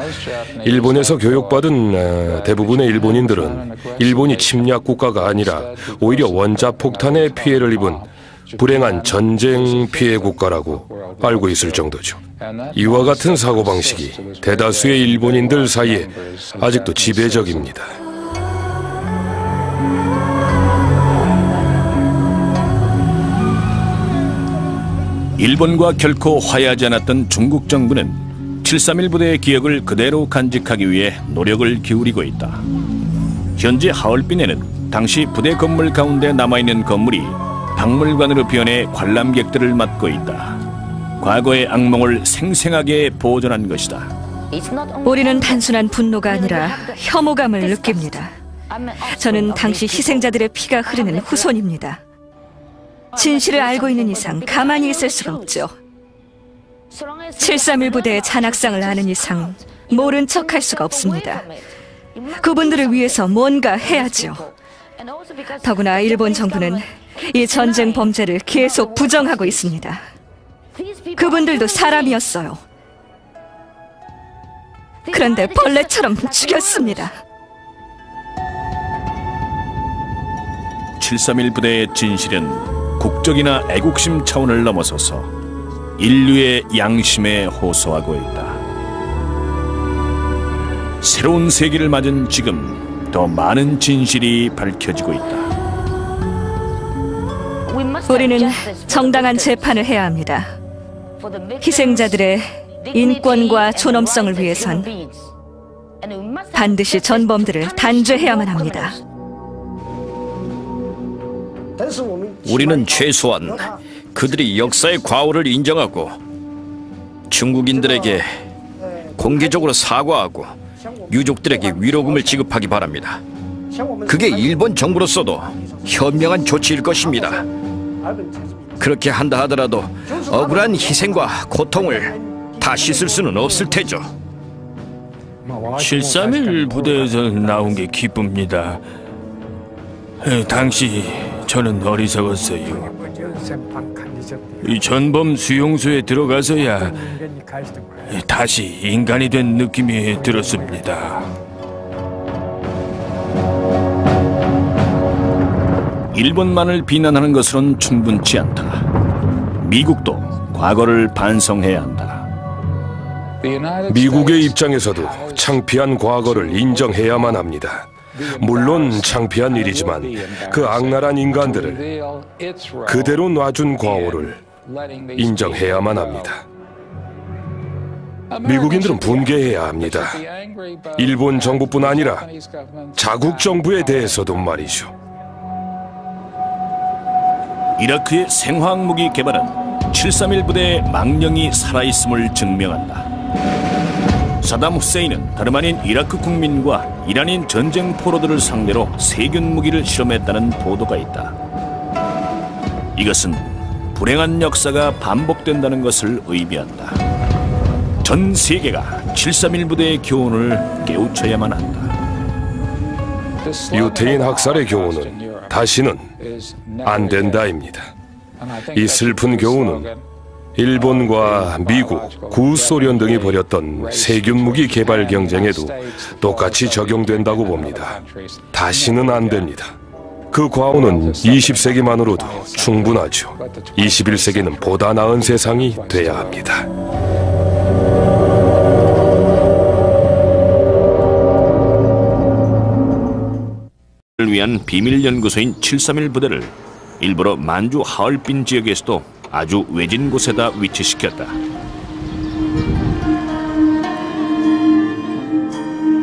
일본에서 교육받은 대부분의 일본인들은 일본이 침략 국가가 아니라 오히려 원자폭탄의 피해를 입은 불행한 전쟁 피해 국가라고 알고 있을 정도죠. 이와 같은 사고방식이 대다수의 일본인들 사이에 아직도 지배적입니다. 일본과 결코 화해하지 않았던 중국 정부는 731 부대의 기억을 그대로 간직하기 위해 노력을 기울이고 있다. 현재 하얼빈에는 당시 부대 건물 가운데 남아있는 건물이 박물관으로 변해 관람객들을 맞고 있다. 과거의 악몽을 생생하게 보존한 것이다. 우리는 단순한 분노가 아니라 혐오감을 느낍니다. 저는 당시 희생자들의 피가 흐르는 후손입니다. 진실을 알고 있는 이상 가만히 있을 수가 없죠. 731 부대의 잔악상을 아는 이상 모른 척할 수가 없습니다. 그분들을 위해서 뭔가 해야죠. 더구나 일본 정부는 이 전쟁 범죄를 계속 부정하고 있습니다. 그분들도 사람이었어요. 그런데 벌레처럼 죽였습니다. 731 부대의 진실은 국적이나 애국심 차원을 넘어서서 인류의 양심에 호소하고 있다. 새로운 세기를 맞은 지금 더 많은 진실이 밝혀지고 있다. 우리는 정당한 재판을 해야 합니다. 희생자들의 인권과 존엄성을 위해선 반드시 전범들을 단죄해야만 합니다. 우리는 최소한 그들이 역사의 과오를 인정하고 중국인들에게 공개적으로 사과하고 유족들에게 위로금을 지급하기 바랍니다. 그게 일본 정부로서도 현명한 조치일 것입니다. 그렇게 한다 하더라도 억울한 희생과 고통을 다 씻을 수는 없을 테죠. 731 부대에서 나온 게 기쁩니다. 당시 저는 어리석었어요. 이 전범 수용소에 들어가서야 다시 인간이 된 느낌이 들었습니다. 일본만을 비난하는 것으로는 충분치 않다. 미국도 과거를 반성해야 한다. 미국의 입장에서도 창피한 과거를 인정해야만 합니다. 물론 창피한 일이지만 그 악랄한 인간들을 그대로 놔준 과오를 인정해야만 합니다. 미국인들은 분개해야 합니다. 일본 정부뿐 아니라 자국 정부에 대해서도 말이죠. 이라크의 생화학무기 개발은 731 부대의 망령이 살아있음을 증명한다. 사담 후세인은 다름 아닌 이라크 국민과 이란인 전쟁 포로들을 상대로 세균 무기를 실험했다는 보도가 있다. 이것은 불행한 역사가 반복된다는 것을 의미한다. 전 세계가 731 부대의 교훈을 깨우쳐야만 한다. 유태인 학살의 교훈은 다시는 안 된다입니다. 이 슬픈 교훈은 일본과 미국, 구소련 등이 벌였던 세균 무기 개발 경쟁에도 똑같이 적용된다고 봅니다. 다시는 안 됩니다. 그 과오는 20세기만으로도 충분하죠. 21세기는 보다 나은 세상이 돼야 합니다. 를 위한 비밀 연구소인 731 부대를 일부러 만주 하얼빈 지역에서도 아주 외진 곳에다 위치시켰다.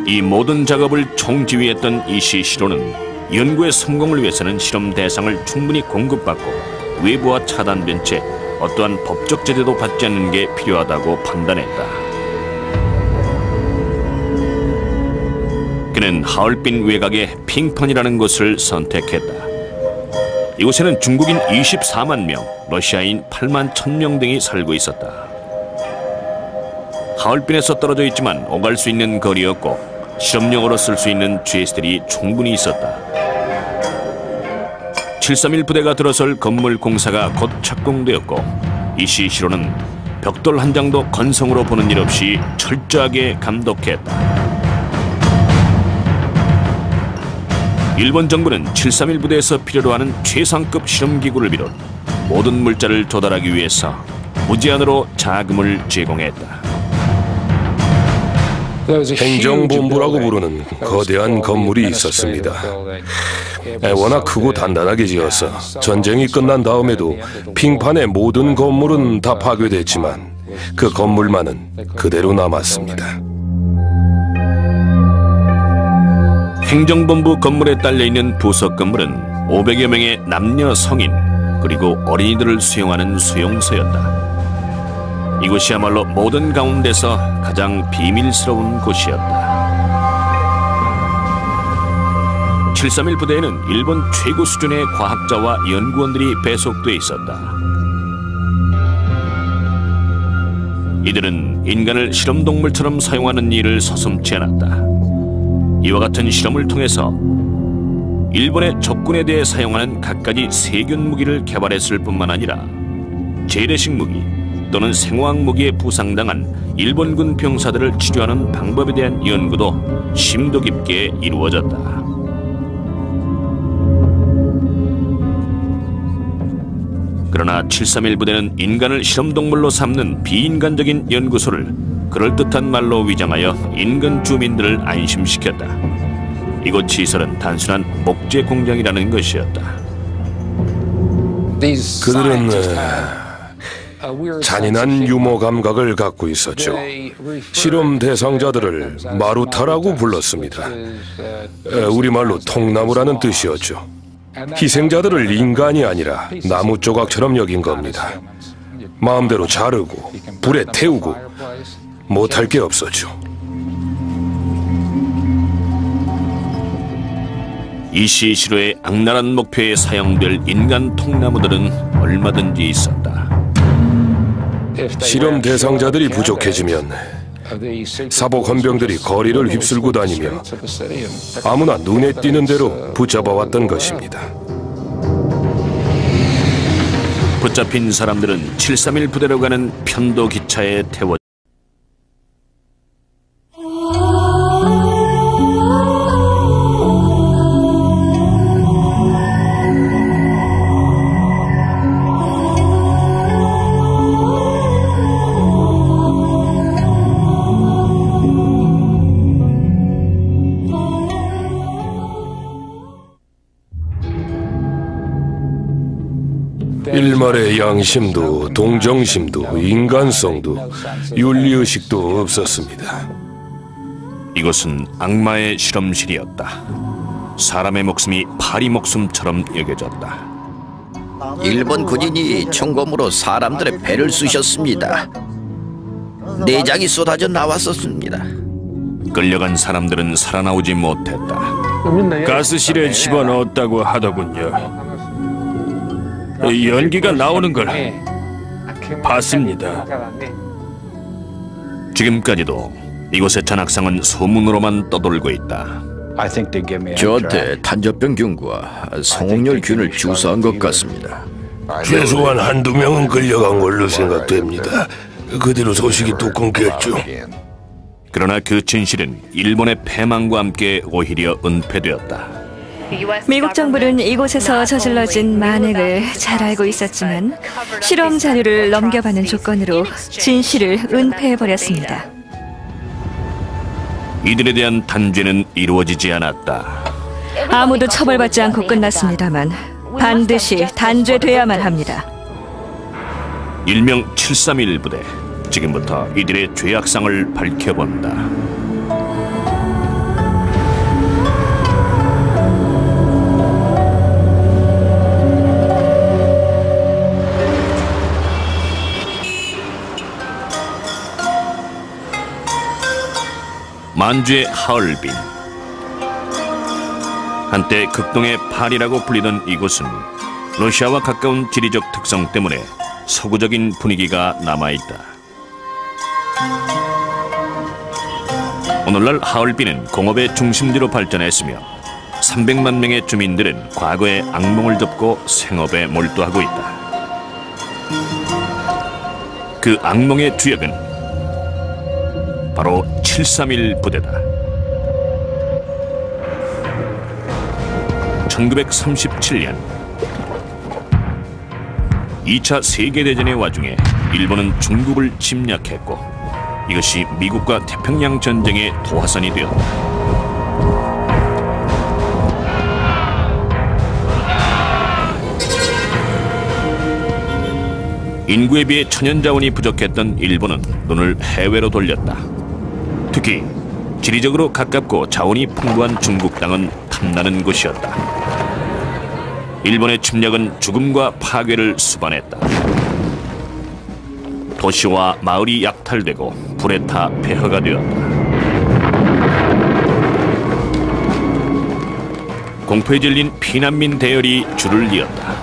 이 모든 작업을 총지휘했던 이시시로는 연구의 성공을 위해서는 실험 대상을 충분히 공급받고 외부와 차단된 채 어떠한 법적 제재도 받지 않는 게 필요하다고 판단했다. 그는 하얼빈 외곽의 핑펀이라는 곳을 선택했다. 이곳에는 중국인 24만 명, 러시아인 8만 1000명 등이 살고 있었다. 하얼빈에서 떨어져 있지만 오갈 수 있는 거리였고 실험용으로 쓸 수 있는 GS들이 충분히 있었다. 731 부대가 들어설 건물 공사가 곧 착공되었고 이시시로는 벽돌 한 장도 건성으로 보는 일 없이 철저하게 감독했다. 일본 정부는 731 부대에서 필요로 하는 최상급 실험기구를 비롯 모든 물자를 조달하기 위해서 무제한으로 자금을 제공했다. 행정본부라고 부르는 거대한 건물이 있었습니다. 워낙 크고 단단하게 지어서 전쟁이 끝난 다음에도 핑판의 모든 건물은 다 파괴됐지만 그 건물만은 그대로 남았습니다. 행정본부 건물에 딸려있는 부속 건물은 500여 명의 남녀 성인 그리고 어린이들을 수용하는 수용소였다. 이곳이야말로 모든 가운데서 가장 비밀스러운 곳이었다. 731 부대에는 일본 최고 수준의 과학자와 연구원들이 배속돼 있었다. 이들은 인간을 실험동물처럼 사용하는 일을 서슴지 않았다. 이와 같은 실험을 통해서 일본의 적군에 대해 사용하는 갖가지 세균 무기를 개발했을 뿐만 아니라 재래식 무기 또는 생화학 무기에 부상당한 일본군 병사들을 치료하는 방법에 대한 연구도 심도 깊게 이루어졌다. 그러나 731 부대는 인간을 실험동물로 삼는 비인간적인 연구소를 그럴듯한 말로 위장하여 인근 주민들을 안심시켰다. 이곳 시설은 단순한 목재 공장이라는 것이었다. 그들은 잔인한 유머 감각을 갖고 있었죠. 실험 대상자들을 마루타라고 불렀습니다. 우리말로 통나무라는 뜻이었죠. 희생자들을 인간이 아니라 나무 조각처럼 여긴 겁니다. 마음대로 자르고 불에 태우고 못할 게 없었죠. 이시시로의 악랄한 목표에 사용될 인간 통나무들은 얼마든지 있었다. 실험 대상자들이 부족해지면 사복 헌병들이 거리를 휩쓸고 다니며 아무나 눈에 띄는 대로 붙잡아왔던 것입니다. 붙잡힌 사람들은 731 부대로 가는 편도 기차에 태워 일말의 양심도 동정심도 인간성도 윤리의식도 없었습니다. 이곳은 악마의 실험실이었다. 사람의 목숨이 파리 목숨처럼 여겨졌다. 일본 군인이 총검으로 사람들의 배를 쑤셨습니다. 내장이 쏟아져 나왔었습니다. 끌려간 사람들은 살아나오지 못했다. 가스실에 집어넣었다고 하더군요. 연기가 나오는 걸 봤습니다. 지금까지도 이곳의 잔악상은 소문으로만 떠돌고 있다. 저한테 탄저병균과 성홍열균을 주사한 것 같습니다. 최소한 한두 명은 끌려간 걸로 생각됩니다. 그대로 소식이 또 끊겼죠. 그러나 그 진실은 일본의 패망과 함께 오히려 은폐되었다. 미국 정부는 이곳에서 저질러진 만행을 잘 알고 있었지만 실험 자료를 넘겨받는 조건으로 진실을 은폐해버렸습니다. 이들에 대한 단죄는 이루어지지 않았다. 아무도 처벌받지 않고 끝났습니다만 반드시 단죄돼야만 합니다. 일명 731 부대. 지금부터 이들의 죄악상을 밝혀본다. 만주의 하얼빈. 한때 극동의 파리라고 불리던 이곳은 러시아와 가까운 지리적 특성 때문에 서구적인 분위기가 남아있다. 오늘날 하얼빈은 공업의 중심지로 발전했으며 300만 명의 주민들은 과거의 악몽을 접고 생업에 몰두하고 있다. 그 악몽의 주역은 바로 731 부대다. 1937년 2차 세계대전의 와중에 일본은 중국을 침략했고 이것이 미국과 태평양 전쟁의 도화선이 되었다. 인구에 비해 천연자원이 부족했던 일본은 눈을 해외로 돌렸다. 특히 지리적으로 가깝고 자원이 풍부한 중국 땅은 탐나는 곳이었다. 일본의 침략은 죽음과 파괴를 수반했다. 도시와 마을이 약탈되고 불에 타 폐허가 되었다. 공포에 질린 피난민 대열이 줄을 이었다.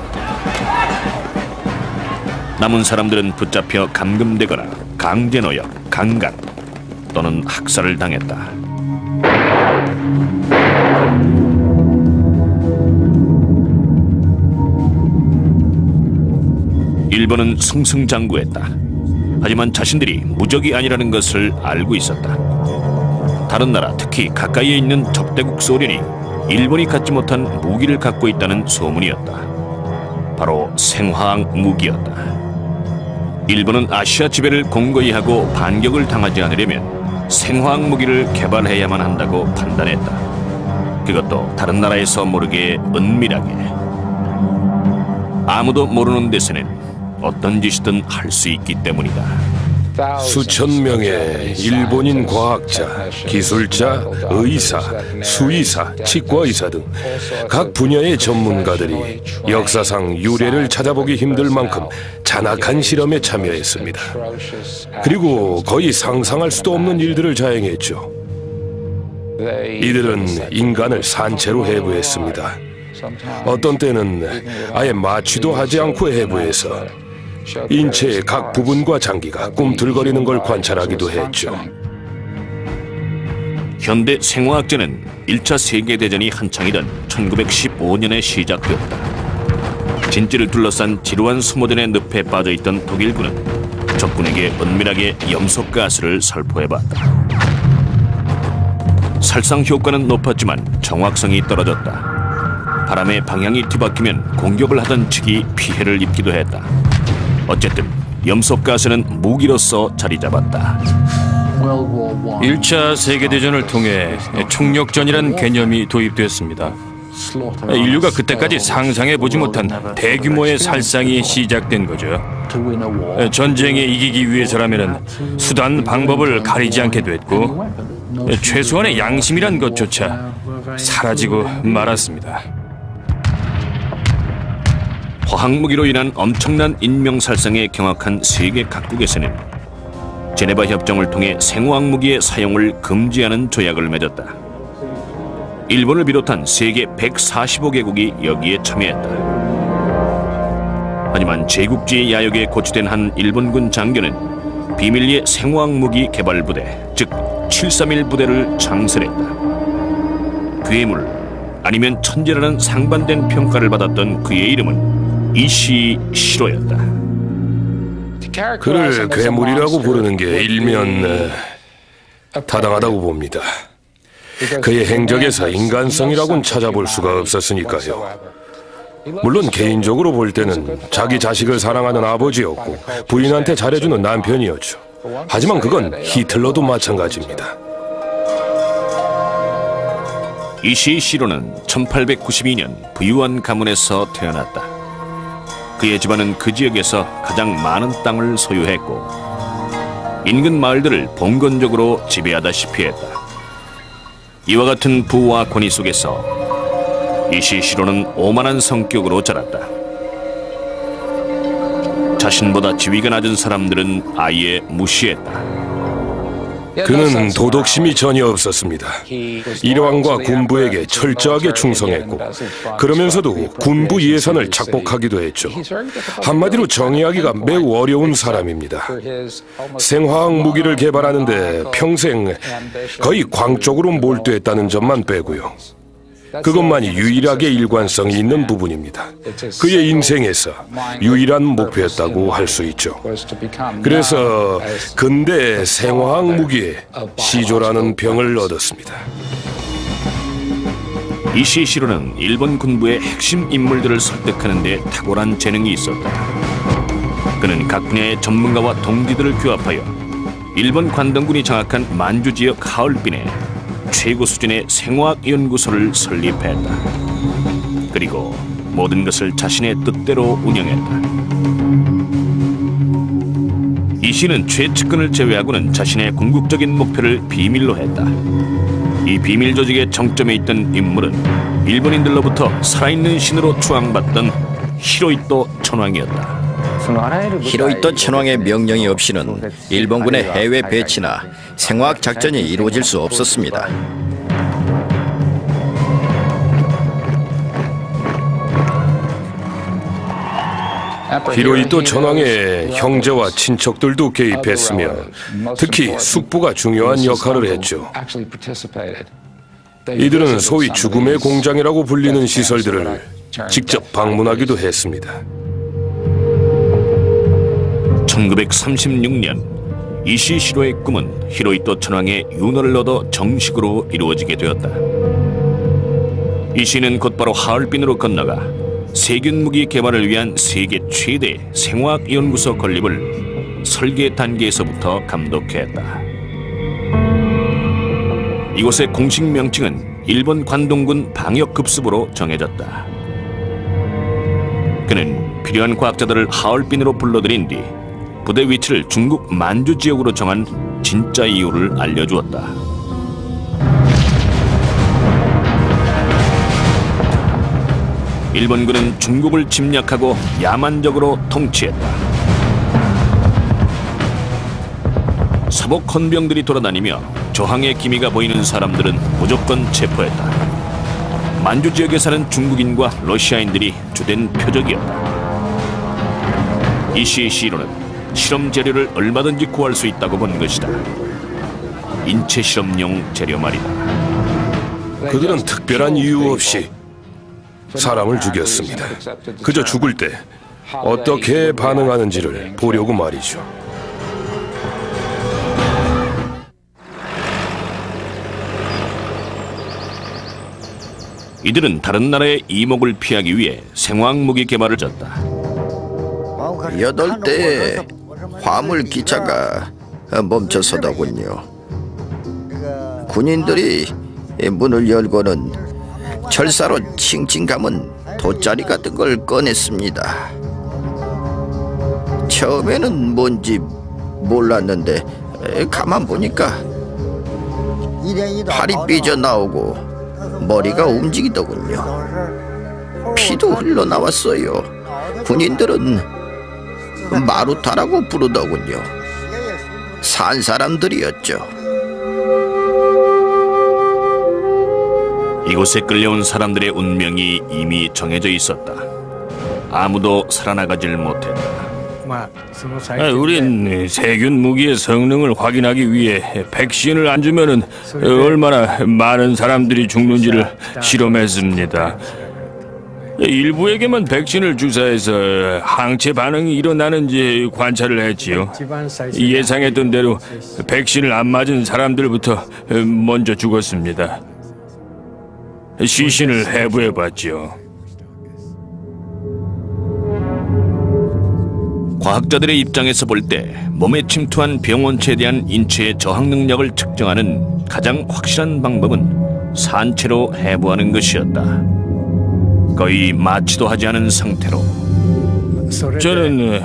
남은 사람들은 붙잡혀 감금되거나 강제노역, 강간 또는 학살을 당했다. 일본은 승승장구했다. 하지만 자신들이 무적이 아니라는 것을 알고 있었다. 다른 나라, 특히 가까이에 있는 적대국 소련이 일본이 갖지 못한 무기를 갖고 있다는 소문이었다. 바로 생화학 무기였다. 일본은 아시아 지배를 공고히 하고 반격을 당하지 않으려면 생화학 무기를 개발해야만 한다고 판단했다. 그것도 다른 나라에서 모르게 은밀하게. 아무도 모르는 데서는 어떤 짓이든 할 수 있기 때문이다. 수천 명의 일본인 과학자, 기술자, 의사, 수의사, 치과의사 등 각 분야의 전문가들이 역사상 유례를 찾아보기 힘들 만큼 잔악한 실험에 참여했습니다. 그리고 거의 상상할 수도 없는 일들을 자행했죠. 이들은 인간을 산채로 해부했습니다. 어떤 때는 아예 마취도 하지 않고 해부해서 인체의 각 부분과 장기가 꿈틀거리는 걸 관찰하기도 했죠. 현대 생화학자는 1차 세계대전이 한창이던 1915년에 시작되었다. 진지를 둘러싼 지루한 수모전의 늪에 빠져있던 독일군은 적군에게 은밀하게 염소가스를 살포해봤다. 살상 효과는 높았지만 정확성이 떨어졌다. 바람의 방향이 뒤바뀌면 공격을 하던 측이 피해를 입기도 했다. 어쨌든 염소가스는 무기로서 자리 잡았다. 1차 세계대전을 통해 총력전이란 개념이 도입됐습니다. 인류가 그때까지 상상해보지 못한 대규모의 살상이 시작된 거죠. 전쟁에 이기기 위해서라면 수단, 방법을 가리지 않게 됐고 최소한의 양심이란 것조차 사라지고 말았습니다. 화학무기로 인한 엄청난 인명살상에 경악한 세계 각국에서는 제네바 협정을 통해 생화학무기의 사용을 금지하는 조약을 맺었다. 일본을 비롯한 세계 145개국이 여기에 참여했다. 하지만 제국주의 야욕에 고취된 한 일본군 장교는 비밀리에 생화학무기 개발부대, 즉 731 부대를 창설했다. 괴물, 아니면 천재라는 상반된 평가를 받았던 그의 이름은 이시시로였다. 그를 괴물이라고 부르는 게 일면 타당하다고 봅니다. 그의 행적에서 인간성이라고는 찾아볼 수가 없었으니까요. 물론 개인적으로 볼 때는 자기 자식을 사랑하는 아버지였고 부인한테 잘해주는 남편이었죠. 하지만 그건 히틀러도 마찬가지입니다. 이시시로는 1892년 부유한 가문에서 태어났다. 그의 집안은 그 지역에서 가장 많은 땅을 소유했고 인근 마을들을 봉건적으로 지배하다시피 했다. 이와 같은 부와 권위 속에서 이시시로는 오만한 성격으로 자랐다. 자신보다 지위가 낮은 사람들은 아예 무시했다. 그는 도덕심이 전혀 없었습니다. 일왕과 군부에게 철저하게 충성했고 그러면서도 군부 예산을 착복하기도 했죠. 한마디로 정의하기가 매우 어려운 사람입니다. 생화학 무기를 개발하는데 평생 거의 광 쪽으로 몰두했다는 점만 빼고요. 그것만이 유일하게 일관성이 있는 부분입니다. 그의 인생에서 유일한 목표였다고 할 수 있죠. 그래서 근대 생화학 무기의 시조라는 병을 얻었습니다. 이시시로는 일본 군부의 핵심 인물들을 설득하는 데 탁월한 재능이 있었다. 그는 각 분야의 전문가와 동지들을 규합하여 일본 관동군이 장악한 만주 지역 하얼빈에 최고 수준의 생화학 연구소를 설립했다. 그리고 모든 것을 자신의 뜻대로 운영했다. 이시는 최측근을 제외하고는 자신의 궁극적인 목표를 비밀로 했다. 이 비밀 조직의 정점에 있던 인물은 일본인들로부터 살아있는 신으로 추앙받던 히로이토 천황이었다. 히로이토 천황의 명령이 없이는 일본군의 해외 배치나 생화학 작전이 이루어질 수 없었습니다. 히로히토 전왕의 형제와 친척들도 개입했으며 특히 숙부가 중요한 역할을 했죠. 이들은 소위 죽음의 공장이라고 불리는 시설들을 직접 방문하기도 했습니다. 1936년 이시시로의 꿈은 히로히토 천황의 윤허를 얻어 정식으로 이루어지게 되었다. 이시는 곧바로 하얼빈으로 건너가 세균 무기 개발을 위한 세계 최대 생화학 연구소 건립을 설계 단계에서부터 감독했다. 이곳의 공식 명칭은 일본 관동군 방역급습으로 정해졌다. 그는 필요한 과학자들을 하얼빈으로 불러들인 뒤 부대 위치를 중국 만주 지역으로 정한 진짜 이유를 알려주었다. 일본군은 중국을 침략하고 야만적으로 통치했다. 서복 헌병들이 돌아다니며 저항의 기미가 보이는 사람들은 무조건 체포했다. 만주 지역에 사는 중국인과 러시아인들이 주된 표적이었다. 이시시로는 실험 재료를 얼마든지 구할 수 있다고 본 것이다. 인체 실험용 재료 말이다. 그들은 특별한 이유 없이 사람을 죽였습니다. 그저 죽을 때 어떻게 반응하는지를 보려고 말이죠. 이들은 다른 나라의 이목을 피하기 위해 생화학 무기 개발을 졌다. 8대 화물 기차가 멈춰서더군요. 군인들이 문을 열고는 철사로 칭칭 감은 돗자리 같은 걸 꺼냈습니다. 처음에는 뭔지 몰랐는데 가만 보니까 팔이 삐져나오고 머리가 움직이더군요. 피도 흘러나왔어요. 군인들은 마루타라고 부르더군요. 산 사람들이었죠. 이곳에 끌려온 사람들의 운명이 이미 정해져 있었다. 아무도 살아나가질 못했다. 우린 세균 무기의 성능을 확인하기 위해 백신을 안 주면은 얼마나 많은 사람들이 죽는지를 실험했습니다. 일부에게만 백신을 주사해서 항체 반응이 일어나는지 관찰을 했지요. 예상했던 대로 백신을 안 맞은 사람들부터 먼저 죽었습니다. 시신을 해부해봤죠. 과학자들의 입장에서 볼 때 몸에 침투한 병원체에 대한 인체의 저항 능력을 측정하는 가장 확실한 방법은 산채로 해부하는 것이었다. 거의 마취도 하지 않은 상태로. 저는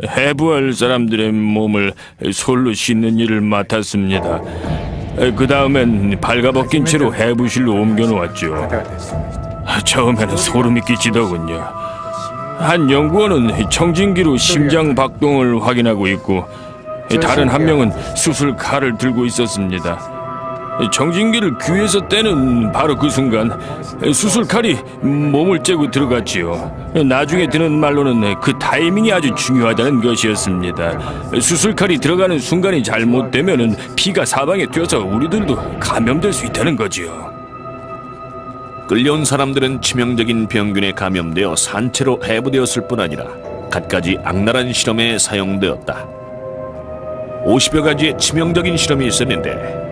해부할 사람들의 몸을 솔로 씻는 일을 맡았습니다. 그 다음엔 발가벗긴 채로 해부실로 옮겨놓았죠. 처음에는 소름이 끼치더군요. 한 연구원은 청진기로 심장 박동을 확인하고 있고 다른 한 명은 수술 칼을 들고 있었습니다. 청진기를 귀에서 떼는 바로 그 순간 수술 칼이 몸을 째고 들어갔지요. 나중에 듣는 말로는 그 타이밍이 아주 중요하다는 것이었습니다. 수술 칼이 들어가는 순간이 잘못되면은 피가 사방에 튀어서 우리들도 감염될 수 있다는 거지요. 끌려온 사람들은 치명적인 병균에 감염되어 산채로 해부되었을 뿐 아니라 갖가지 악랄한 실험에 사용되었다. 50여 가지의 치명적인 실험이 있었는데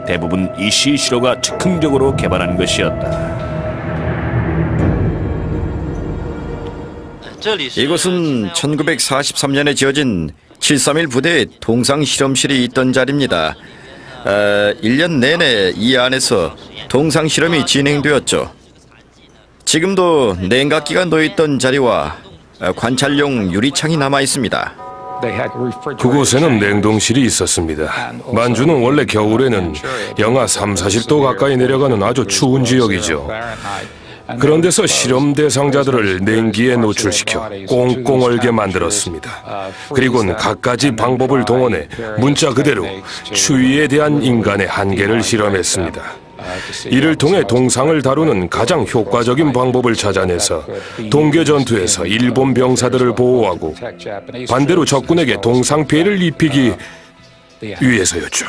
대부분 이시시로가 즉흥적으로 개발한 것이었다. 이곳은 1943년에 지어진 731 부대의 동상실험실이 있던 자리입니다. 1년 내내 이 안에서 동상실험이 진행되었죠. 지금도 냉각기가 놓여있던 자리와 관찰용 유리창이 남아 있습니다. 그곳에는 냉동실이 있었습니다. 만주는 원래 겨울에는 영하 3, 40도 가까이 내려가는 아주 추운 지역이죠. 그런 데서 실험 대상자들을 냉기에 노출시켜 꽁꽁 얼게 만들었습니다. 그리고는 갖가지 방법을 동원해 문자 그대로 추위에 대한 인간의 한계를 실험했습니다. 이를 통해 동상을 다루는 가장 효과적인 방법을 찾아내서 동계 전투에서 일본 병사들을 보호하고 반대로 적군에게 동상 피해를 입히기 위해서였죠.